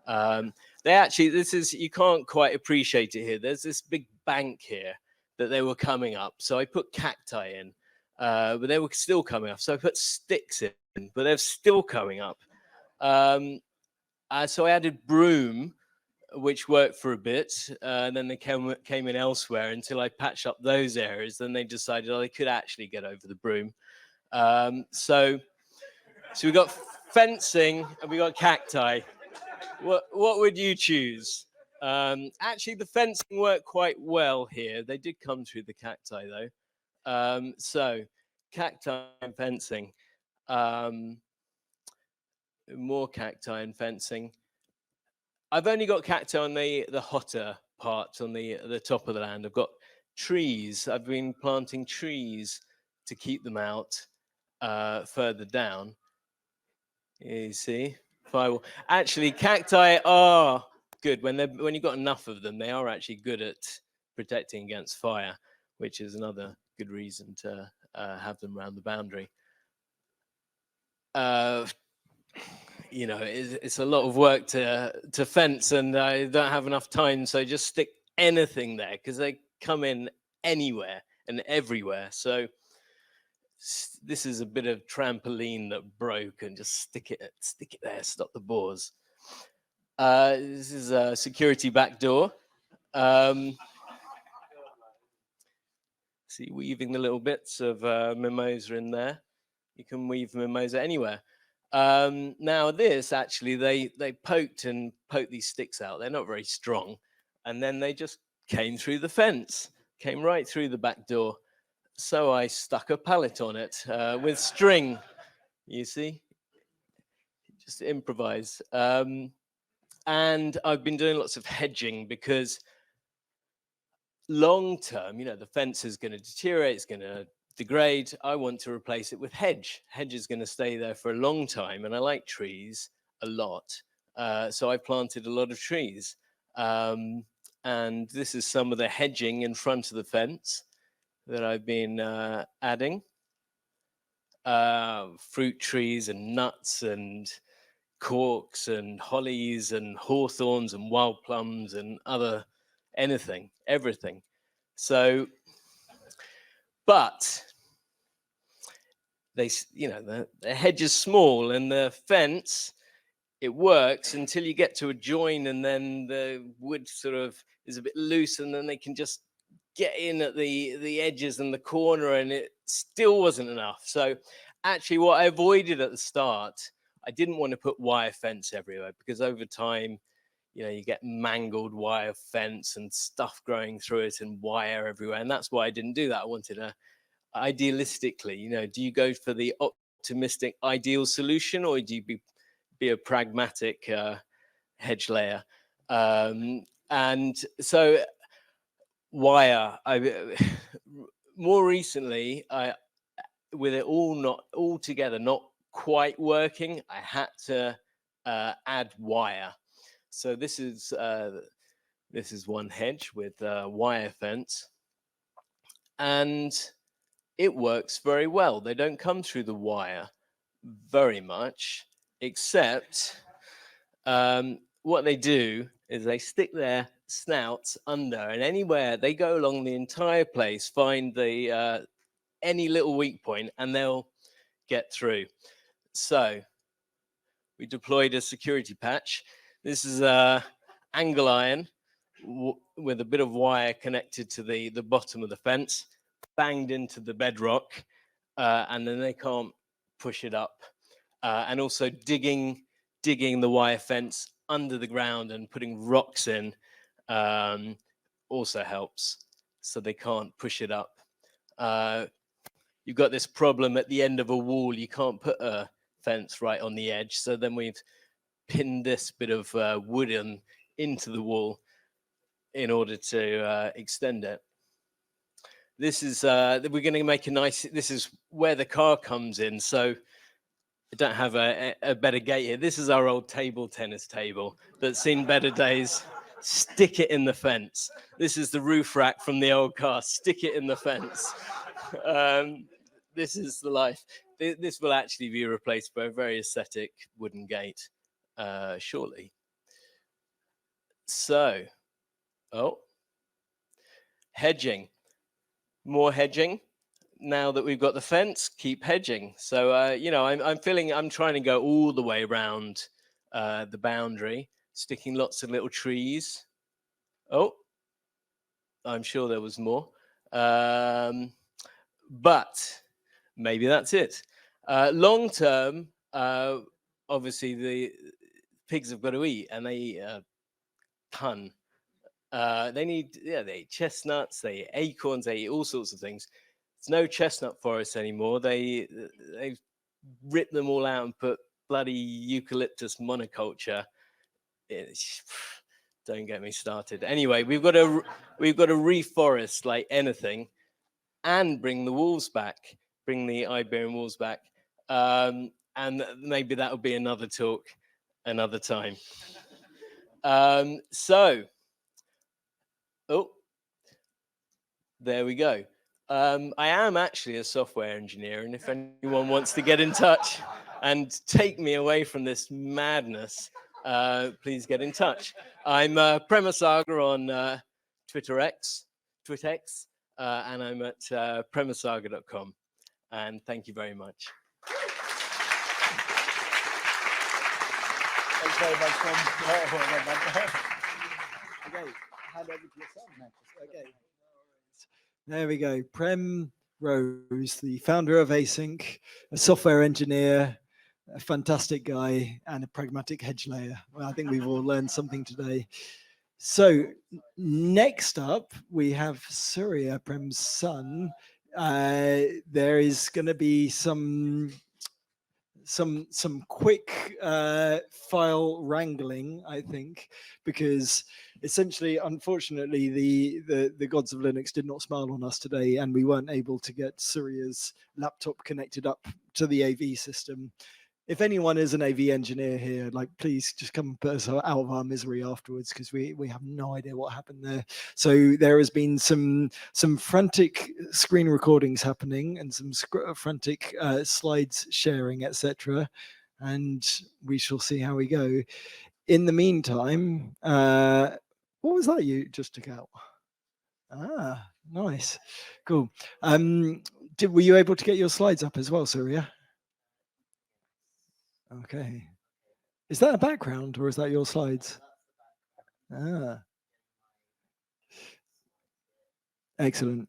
They actually, you can't quite appreciate it here. There's this big bank here that they were coming up, so I put cacti in, but they were still coming up. So I put sticks in, but they're still coming up. So I added broom, which worked for a bit, and then they came in elsewhere until I patched up those areas. Then they decided they could actually get over the broom. So we got fencing and we got cacti. What would you choose? Actually, the fencing worked quite well here. They did come through the cacti though. So cacti and fencing. More cacti and fencing. I've only got cacti on the hotter parts on the top of the land. I've got trees. I've been planting trees to keep them out further down. You see, firewall. Actually, cacti are good when you've got enough of them. They are actually good at protecting against fire, which is another good reason to have them around the boundary. It's a lot of work to fence, and I don't have enough time, so just stick anything there because they come in anywhere and everywhere. So this is a bit of trampoline that broke, and just stick it there, stop the boars. This is a security back door. See, weaving the little bits of mimosa in there. You can weave mimosa anywhere. Now this actually, they poked these sticks out. They're not very strong, and then they just came through the fence, came right through the back door. So I stuck a pallet on it with string. You see, just improvise. And I've been doing lots of hedging because long term, the fence is going to deteriorate. It's going to degrade. I want to replace it with hedge. Hedge is going to stay there for a long time, and I like trees a lot. So I planted a lot of trees. And this is some of the hedging in front of the fence that I've been adding. Fruit trees and nuts and corks and hollies and hawthorns and wild plums and everything. So, but the hedge is small, and the fence, it works until you get to a join, and then the wood sort of is a bit loose, and then they can just get in at the edges and the corner, and it still wasn't enough. So actually what I avoided at the start, I didn't want to put wire fence everywhere, because over time, you get mangled wire fence and stuff growing through it and wire everywhere. And that's why I didn't do that. I wanted idealistically, do you go for the optimistic ideal solution, or do you be a pragmatic hedge layer? And so wire, more recently, with it all together, not quite working, I had to add wire. So this is one hedge with wire fence, and it works very well. They don't come through the wire very much, except what they do is they stick their snouts under, and anywhere they go along the entire place, find the any little weak point, and they'll get through. So we deployed a security patch. This is angle iron with a bit of wire connected to the bottom of the fence, banged into the bedrock, and then they can't push it up. And also digging the wire fence under the ground and putting rocks in also helps, so they can't push it up. You've got this problem at the end of a wall, you can't put a fence right on the edge, so then we've pinned this bit of wood into the wall in order to extend it. This is we're going to make a nice, this is where the car comes in. So I don't have a better gate here. This is our old table tennis table that's seen better days. Stick it in the fence. This is the roof rack from the old car. Stick it in the fence. This is the life. This will actually be replaced by a very aesthetic wooden gate shortly. So, hedging. More hedging. Now that we've got the fence, keep hedging. So, I'm trying to go all the way around the boundary, sticking lots of little trees. Oh, I'm sure there was more. But maybe that's it. Long term, obviously the pigs have got to eat, and they eat a ton. They eat chestnuts, they eat acorns, they eat all sorts of things. It's no chestnut forest anymore. They've ripped them all out and put bloody eucalyptus monoculture. Don't get me started. Anyway, we've got to reforest like anything, and bring the wolves back, bring the Iberian wolves back, and maybe that'll be another talk, another time. There we go. I am actually a software engineer, and if anyone wants to get in touch and take me away from this madness, please get in touch. I'm Premasaga on Twitterx, and I'm at premasaga.com. And thank you very much. Thanks very much, Prem. Okay, hand over to your son next. Okay. There we go. Prem Rose, the founder of Async, a software engineer, a fantastic guy, and a pragmatic hedge layer. Well, I think we've all learned something today. So next up, we have Surya, Prem's son. There is going to be some quick file wrangling, I think, because essentially, unfortunately, the gods of Linux did not smile on us today, and we weren't able to get Surya's laptop connected up to the AV system. If anyone is an AV engineer here, like, please just come and put us out of our misery afterwards, because we have no idea what happened there. So there has been some frantic screen recordings happening, and some frantic slides sharing, etc. And we shall see how we go. In the meantime, what was that you just took out? Ah, nice, cool. Were you able to get your slides up as well, Surya? Okay. Is that a background, or is that your slides? Ah. Excellent.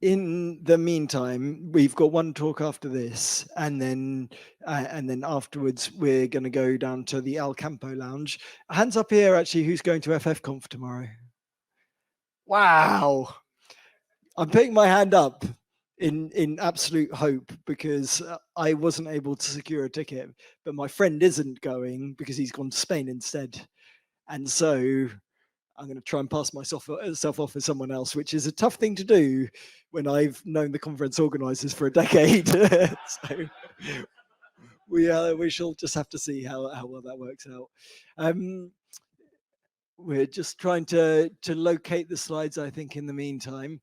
In the meantime, we've got one talk after this, and then afterwards we're going to go down to the El Campo Lounge. Hands up here, actually, who's going to ffconf tomorrow? Wow. I'm putting my hand up in absolute hope, because I wasn't able to secure a ticket, but my friend isn't going because he's gone to Spain instead. And so I'm going to try and pass myself off as someone else, which is a tough thing to do when I've known the conference organizers for a decade. So we shall just have to see how well that works out. We're just trying to locate the slides, I think, in the meantime.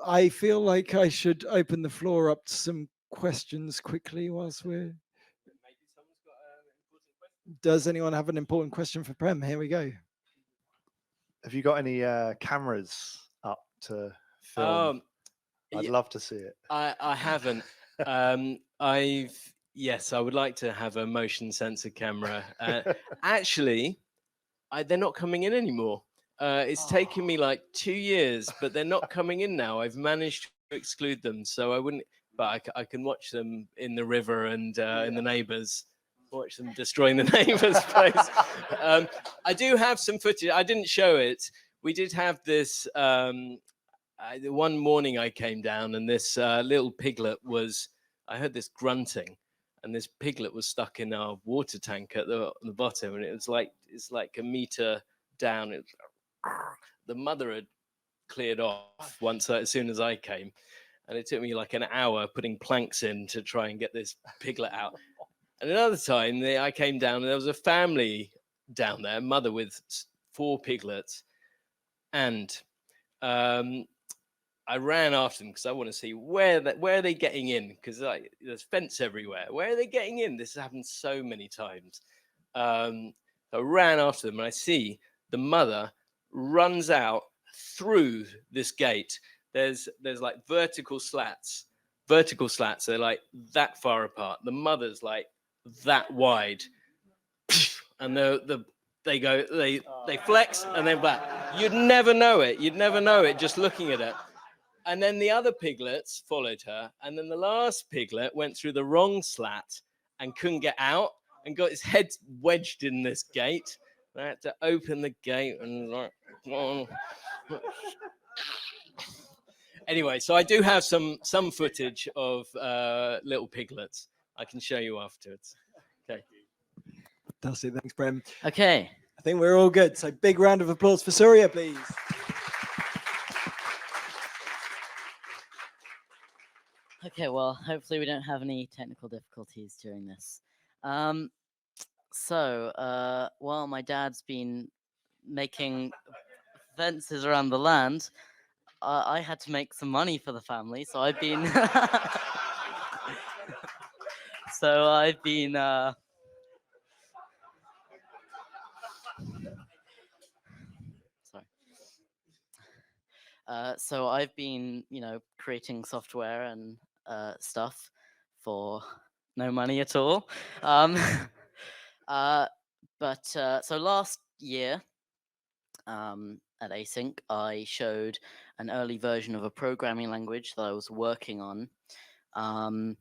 I feel like I should open the floor up to some questions quickly whilst we're... Does anyone have an important question for Prem? Here we go. Have you got any cameras up to film? I'd love to see it. I haven't. Yes, I would like to have a motion sensor camera. Actually, they're not coming in anymore. It's taken me like 2 years, but they're not coming in now. I've managed to exclude them, so I wouldn't. But I can watch them in the river and in the neighbours. Watch them destroying the neighbour's place. I do have some footage. I didn't show it. We did have this. One morning I came down, and this little piglet was. I heard this grunting, and this piglet was stuck in our water tank at the bottom, and it's like a meter down. The mother had cleared off once as soon as I came, and it took me like an hour putting planks in to try and get this piglet out. And another time, I came down and there was a family down there, mother with 4 piglets, and I ran after them because I want to see where are they getting in, because there's fence everywhere. Where are they getting in? This has happened so many times. I ran after them and I see the mother runs out through this gate. There's like vertical slats. They're like that far apart. The mother's like that wide, and they flex and then back. You'd never know it. Just looking at it. And then the other piglets followed her, and then the last piglet went through the wrong slat and couldn't get out and got his head wedged in this gate. I had to open the gate and like. Anyway, so I do have some footage of little piglets. I can show you afterwards. Okay. Fantastic. Thanks, Brem. Okay. I think we're all good. So big round of applause for Surya, please. Okay, well, hopefully we don't have any technical difficulties during this. While my dad's been making fences around the land, I had to make some money for the family, so I've been I've been, creating software and stuff for no money at all. So last year at Async, I showed an early version of a programming language that I was working on. And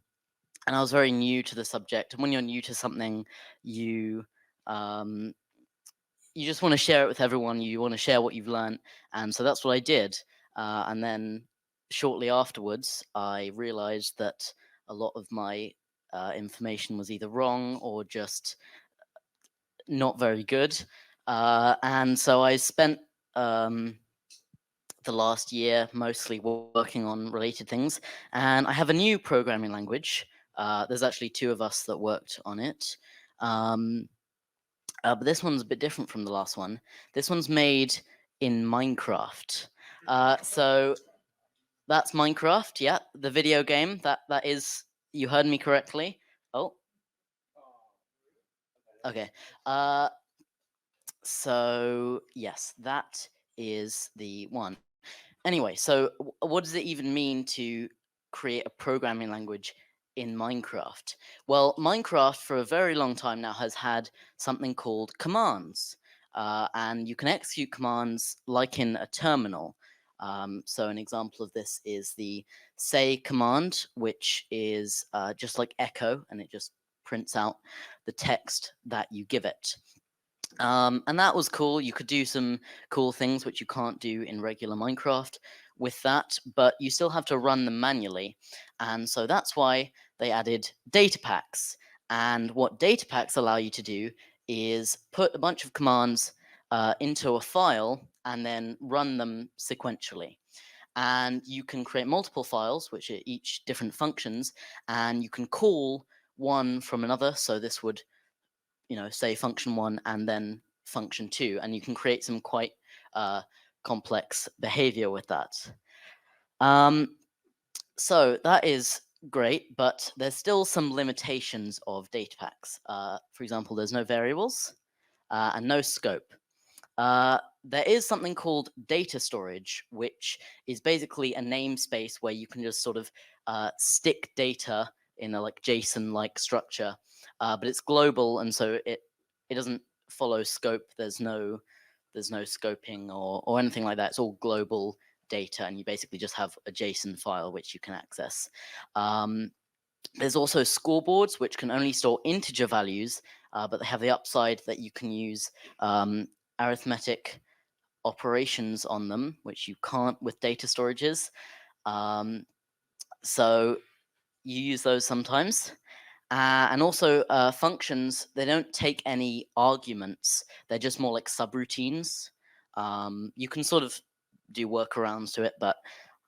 I was very new to the subject. And when you're new to something, you just want to share it with everyone. You want to share what you've learned. And so that's what I did. And then shortly afterwards, I realized that a lot of my information was either wrong or just not very good. And so I spent the last year mostly working on related things. And I have a new programming language. There's actually 2 of us that worked on it. But this one's a bit different from the last one. This one's made in Minecraft. So that's Minecraft, yeah, the video game. That is, you heard me correctly. Oh. Okay. So yes, that is the one. Anyway, so what does it even mean to create a programming language in Minecraft? Well, Minecraft for a very long time now has had something called commands. And you can execute commands like in a terminal. So an example of this is the say command, which is just like echo, and it just prints out the text that you give it. And that was cool. You could do some cool things which you can't do in regular Minecraft with that, but you still have to run them manually. And so that's why they added data packs. And what data packs allow you to do is put a bunch of commands into a file and then run them sequentially. And you can create multiple files, which are each different functions, and you can call one from another. So this would, say function 1 and then function 2, and you can create some quite complex behavior with that. So that is great, but there's still some limitations of data packs. For example, there's no variables and no scope. There is something called data storage, which is basically a namespace where you can just sort of stick data in a like JSON-like structure, but it's global, and so it doesn't follow scope. There's no scoping or anything like that. It's all global data, and you basically just have a JSON file which you can access. There's also scoreboards, which can only store integer values, but they have the upside that you can use arithmetic operations on them, which you can't with data storages. So you use those sometimes. And also functions, they don't take any arguments. They're just more like subroutines. You can sort of do workarounds to it, but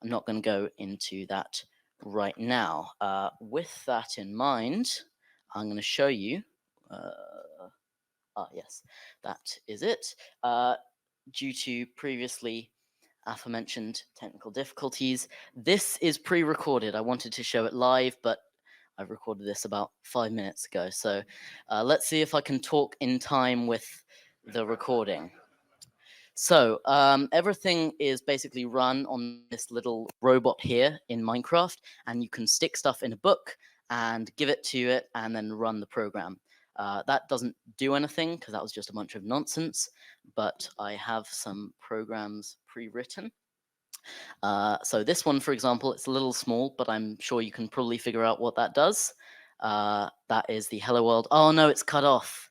I'm not going to go into that right now. With that in mind, I'm going to show you. Yes, that is it. Due to previously aforementioned technical difficulties, this is pre-recorded. I wanted to show it live, but I recorded this about 5 minutes ago. So let's see if I can talk in time with the recording. So everything is basically run on this little robot here in Minecraft, and you can stick stuff in a book and give it to it and then run the program. That doesn't do anything because that was just a bunch of nonsense, but I have some programs pre-written. So this one, for example, it's a little small, but I'm sure you can probably figure out what that does. That is the Hello World. Oh no, it's cut off.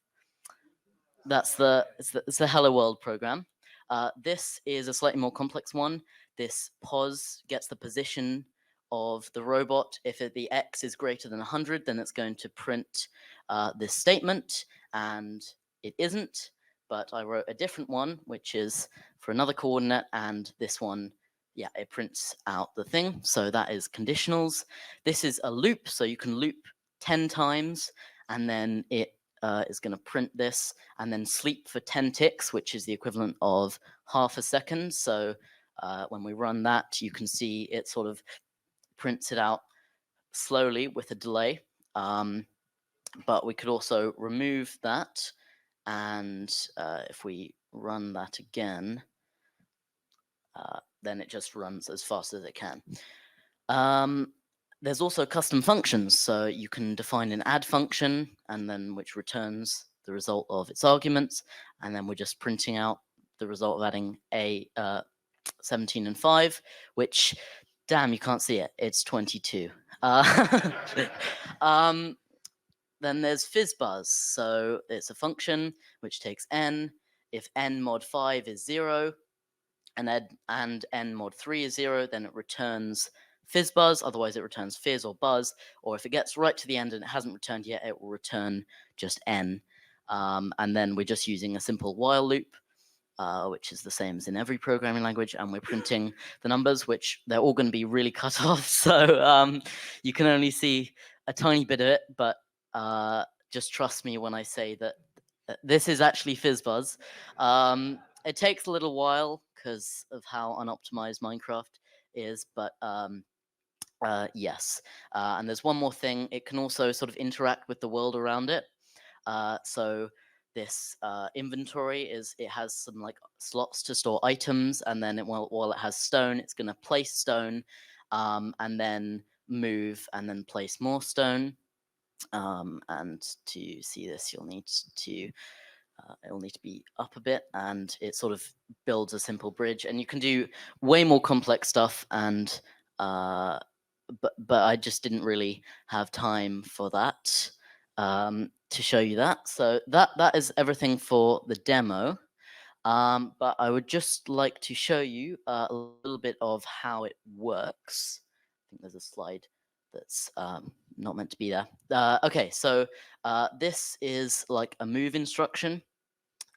It's the Hello World program. This is a slightly more complex one. This pos gets the position of the robot. If the x is greater than 100, then it's going to print this statement, and it isn't. But I wrote a different one, which is for another coordinate, and this one, yeah, it prints out the thing. So that is conditionals. This is a loop, so you can loop 10 times, and then it is going to print this and then sleep for 10 ticks, which is the equivalent of half a second. So when we run that, you can see it sort of prints it out slowly with a delay. But we could also remove that. And if we run that again, then it just runs as fast as it can. There's also custom functions, so you can define an add function, and then which returns the result of its arguments, and then we're just printing out the result of adding a 17 and 5, which, damn, you can't see it. It's 22. Then there's fizzbuzz, so it's a function which takes n. If n mod 5 is 0, and n mod 3 is 0, then it returns fizzbuzz, otherwise it returns fizz or buzz, or if it gets right to the end and it hasn't returned yet, it will return just n. And then we're just using a simple while loop, which is the same as in every programming language, and we're printing the numbers, which they're all going to be really cut off, so you can only see a tiny bit of it, but just trust me when I say that this is actually fizzbuzz. It takes a little while because of how unoptimized Minecraft is, but yes. And there's one more thing. It can also sort of interact with the world around it. So this inventory it has some like slots to store items, and then while it has stone, it's going to place stone, and then move and then place more stone. And to see this, you'll need to it'll need to be up a bit, and it sort of builds a simple bridge, and you can do way more complex stuff, and but I just didn't really have time for that to show you that. So that is everything for the demo. But I would just like to show you a little bit of how it works. I think there's a slide that's not meant to be there. Okay, so this is like a move instruction.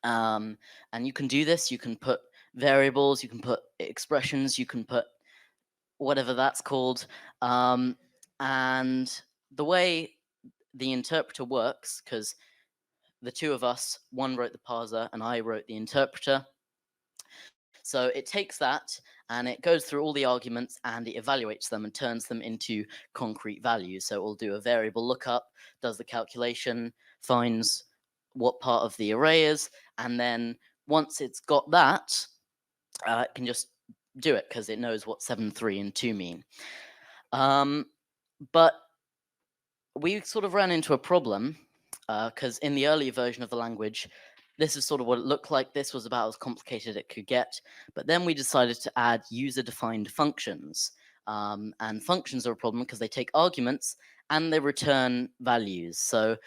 And you can do this. You can put variables, you can put expressions, you can put whatever that's called. And the way the interpreter works, because the two of us, one wrote the parser and I wrote the interpreter. So it takes that and it goes through all the arguments and it evaluates them and turns them into concrete values. So it will do a variable lookup, does the calculation, finds what part of the array is, and then once it's got that, it can just do it because it knows what 7, 3, and 2 mean. But we sort of ran into a problem because in the earlier version of the language, this is sort of what it looked like. This was about as complicated as it could get. But then we decided to add user-defined functions. And functions are a problem because they take arguments and they return values. So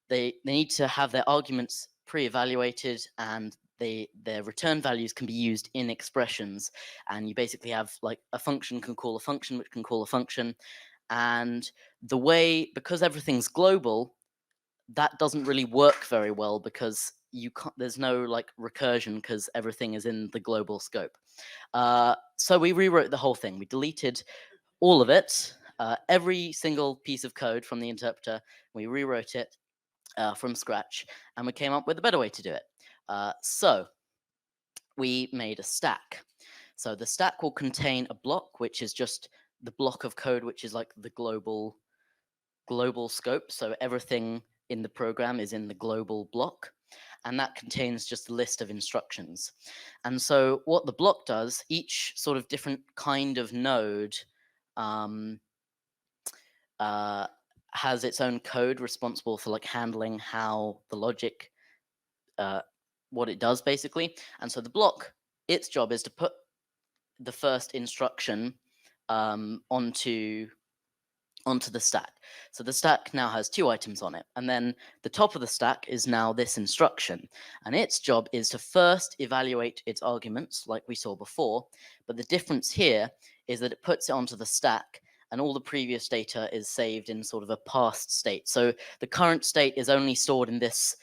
they need to have their arguments pre-evaluated, and their return values can be used in expressions. And you basically have like a function can call a function, which can call a function. And the way, because everything's global, that doesn't really work very well because you can't, there's no like recursion because everything is in the global scope. So we rewrote the whole thing. We deleted all of it, every single piece of code from the interpreter. We rewrote it from scratch, and we came up with a better way to do it. So we made a stack. So the stack will contain a block, which is just the block of code, which is like the global scope. So everything in the program is in the global block, and that contains just a list of instructions. And so what the block does, each sort of different kind of node has its own code responsible for like handling how the logic, what it does basically. And so the block, its job is to put the first instruction onto the stack. So the stack now has 2 items on it, and then the top of the stack is now this instruction, and its job is to first evaluate its arguments like we saw before, but the difference here is that it puts it onto the stack and all the previous data is saved in sort of a past state. So the current state is only stored in this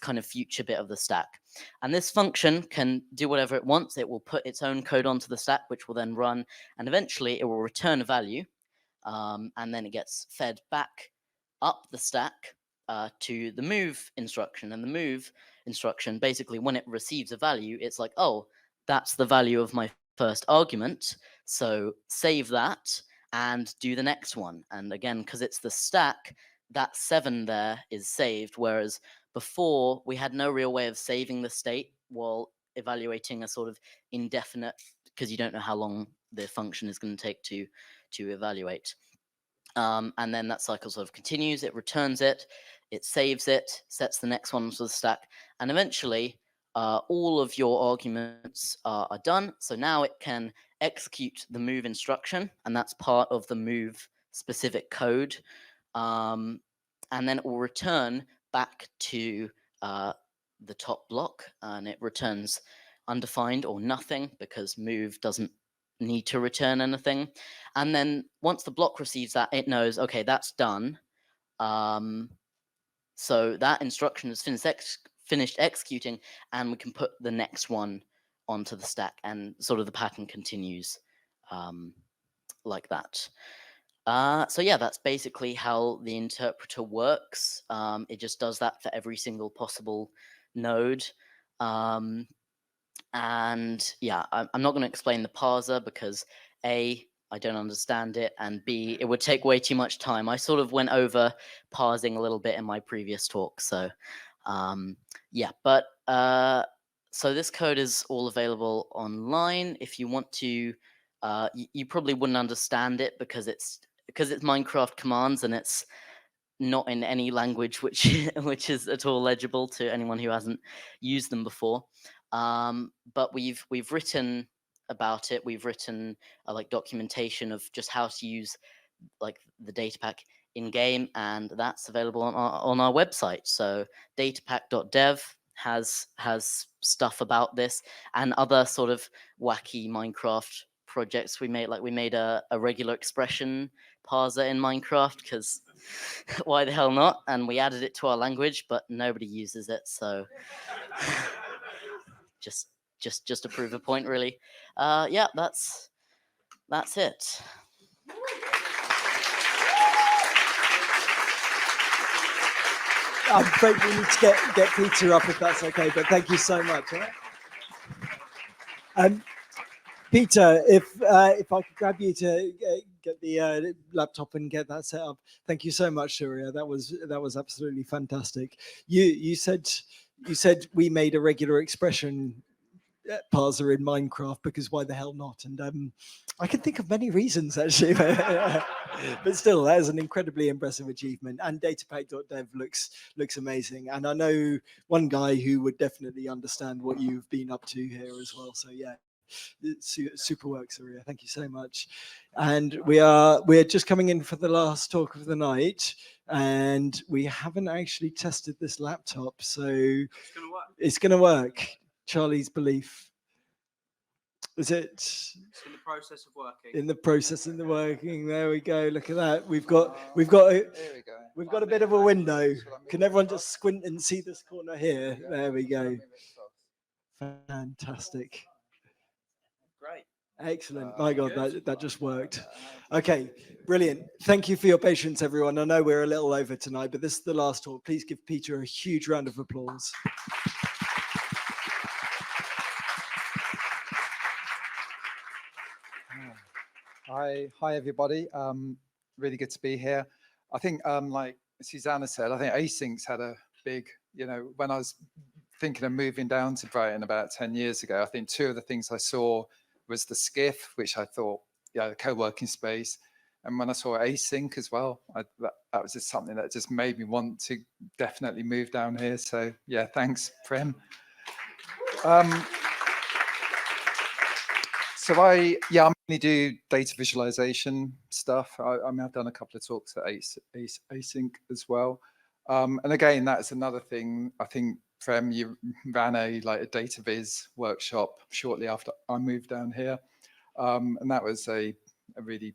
kind of future bit of the stack. And this function can do whatever it wants. It will put its own code onto the stack, which will then run, and eventually it will return a value. And then it gets fed back up the stack to the move instruction. And the move instruction, basically, when it receives a value, it's like, oh, that's the value of my first argument. So save that and do the next one. And again, because it's the stack, that 7 there is saved, whereas before we had no real way of saving the state while evaluating a sort of indefinite, because you don't know how long the function is going to take to evaluate. And then that cycle sort of continues, it returns it, it saves it, sets the next one to the stack, and eventually all of your arguments are done. So now it can execute the move instruction, and that's part of the move specific code. And then it will return back to the top block, and it returns undefined or nothing because move doesn't need to return anything. And then once the block receives that, it knows, okay, that's done. So that instruction is finished executing, and we can put the next one onto the stack, and sort of the pattern continues like that. So yeah, that's basically how the interpreter works. It just does that for every single possible node. And yeah, I'm not going to explain the parser because A, I don't understand it, and B, it would take way too much time. I sort of went over parsing a little bit in my previous talk. So yeah, but so this code is all available online. If you want to, you probably wouldn't understand it because it's Minecraft commands and it's not in any language which is at all legible to anyone who hasn't used them before. But we've written about it. We've written like documentation of just how to use like the data pack in game, and that's available on our website. So datapack.dev has stuff about this and other sort of wacky Minecraft projects we made. Like we made a regular expression parser in Minecraft because why the hell not? And we added it to our language, but nobody uses it. So just to prove a point, really. Yeah, that's it. I'm afraid we need to get Peter up if that's okay, but thank you so much. Peter, if I could grab you to get the laptop and get that set up. Thank you so much, Surya. That was absolutely fantastic. You said we made a regular expression parser in Minecraft because why the hell not? And I can think of many reasons actually, but still, that is an incredibly impressive achievement. And datapack.dev looks amazing. And I know one guy who would definitely understand what you've been up to here as well. So yeah. Super work, Surya. Thank you so much. And we're just coming in for the last talk of the night, and we haven't actually tested this laptop, so it's gonna work. Charlie's belief. Is it? It's in the process of working. In the process of the working. There we go. Look at that. We've got. There we go. We've got a bit of a window. Can everyone just squint and see this corner here? There we go. Fantastic. Great. Excellent. My God, that just worked. Okay, brilliant. Thank you for your patience, everyone. I know we're a little over tonight, but this is the last talk. Please give Peter a huge round of applause. Hi everybody. Really good to be here. I think, like Susanna said, I think Async's had a big, when I was thinking of moving down to Brighton about 10 years ago, I think two of the things I saw was the Skiff, which I thought, the co-working space. And when I saw Async as well, that was just something that just made me want to definitely move down here. So yeah, thanks, Prem. So I mainly do data visualization stuff. I mean, I've done a couple of talks at Async as well. And again, that's another thing. I think, Prem, you ran a data viz workshop shortly after I moved down here. And that was a really,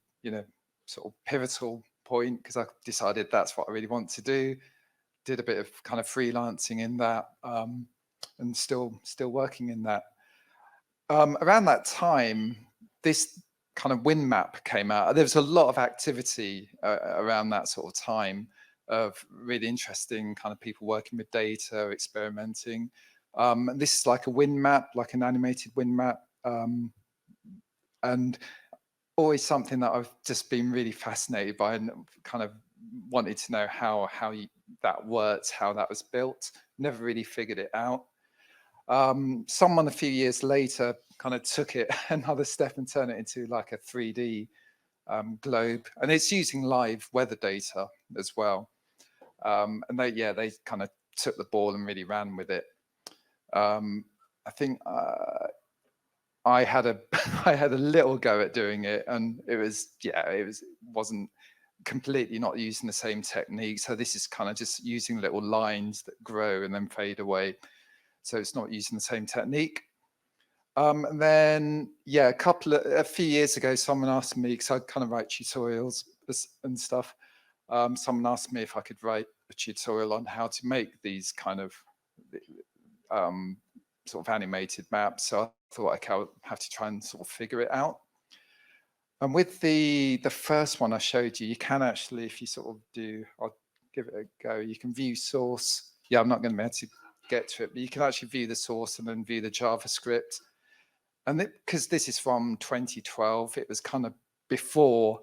sort of pivotal point, because I decided that's what I really want to do. Did a bit of kind of freelancing in that, and still working in that. Around that time, this kind of wind map came out. There was a lot of activity around that sort of time of really interesting kind of people working with data, experimenting. And this is like a wind map, like an animated wind map. And always something that I've just been really fascinated by and kind of wanted to know how that worked, how that was built. Never really figured it out. Someone a few years later kind of took it another step and turned it into like a 3D globe, and it's using live weather data as well. And they kind of took the ball and really ran with it. I think I had a little go at doing it, and it wasn't completely not using the same technique. So this is kind of just using little lines that grow and then fade away. So it's not using the same technique. And then, a few years ago, someone asked me, because I kind of write tutorials and stuff. Someone asked me if I could write a tutorial on how to make these kind of sort of animated maps. So I thought I have to try and sort of figure it out. And with the first one I showed you, you can actually, if you sort of do, I'll give it a go. You can view source. Yeah, I'm not going to be able to get to it, but you can actually view the source and then view the JavaScript. And because this is from 2012, it was kind of before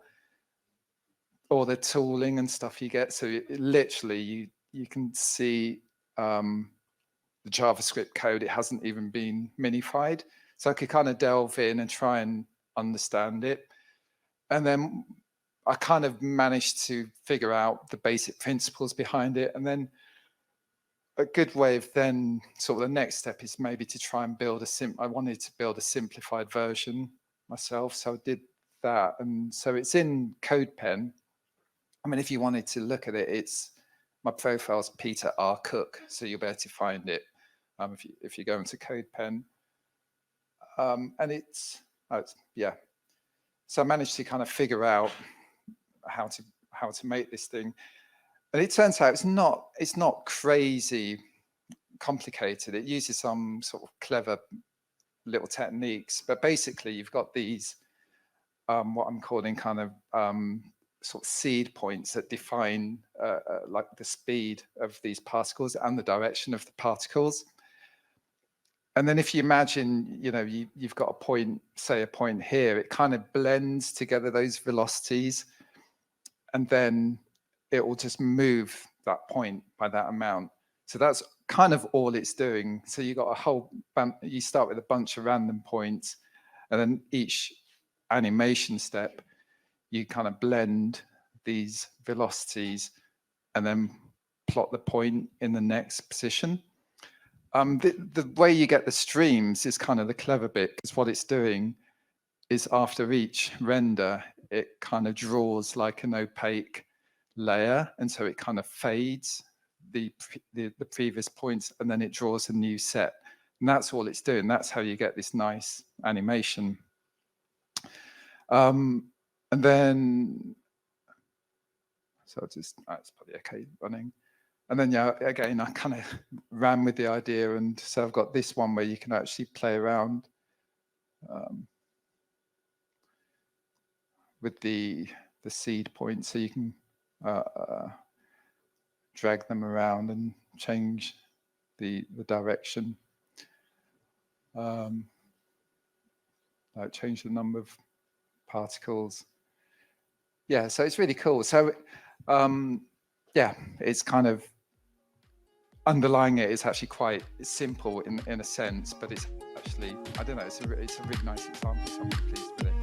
all the tooling and stuff you get. So literally you can see the JavaScript code. It hasn't even been minified. So I could kind of delve in and try and understand it. And then I kind of managed to figure out the basic principles behind it. And then a good way of then sort of the next step is maybe to try and build I wanted to build a simplified version myself. So I did that. And so it's in CodePen. I mean, if you wanted to look at it, my profile's Peter R. Cook. So you'll be able to find it if you go into CodePen. And so I managed to kind of figure out how to make this thing. And it turns out it's not crazy complicated. It uses some sort of clever little techniques, but basically you've got these what I'm calling kind of sort of seed points that define like the speed of these particles and the direction of the particles. And then if you imagine, you've got a point, say a point here, it kind of blends together those velocities, and then it will just move that point by that amount. So that's kind of all it's doing. So you got you start with a bunch of random points, and then each animation step, you kind of blend these velocities and then plot the point in the next position. The way you get the streams is kind of the clever bit, because what it's doing is after each render, it kind of draws like an opaque layer, and so it kind of fades the previous points, and then it draws a new set, and that's all it's doing. That's how you get this nice animation. And then, So it's probably okay running. And then, yeah, again, I kind of ran with the idea. And so I've got this one where you can actually play around with the seed points. So you can drag them around and change the direction. Like change the number of particles. Yeah, so it's really cool. So yeah, it's kind of underlying it is actually quite simple in a sense, but it's actually, I don't know, it's a really nice example, so I'm really pleased with it.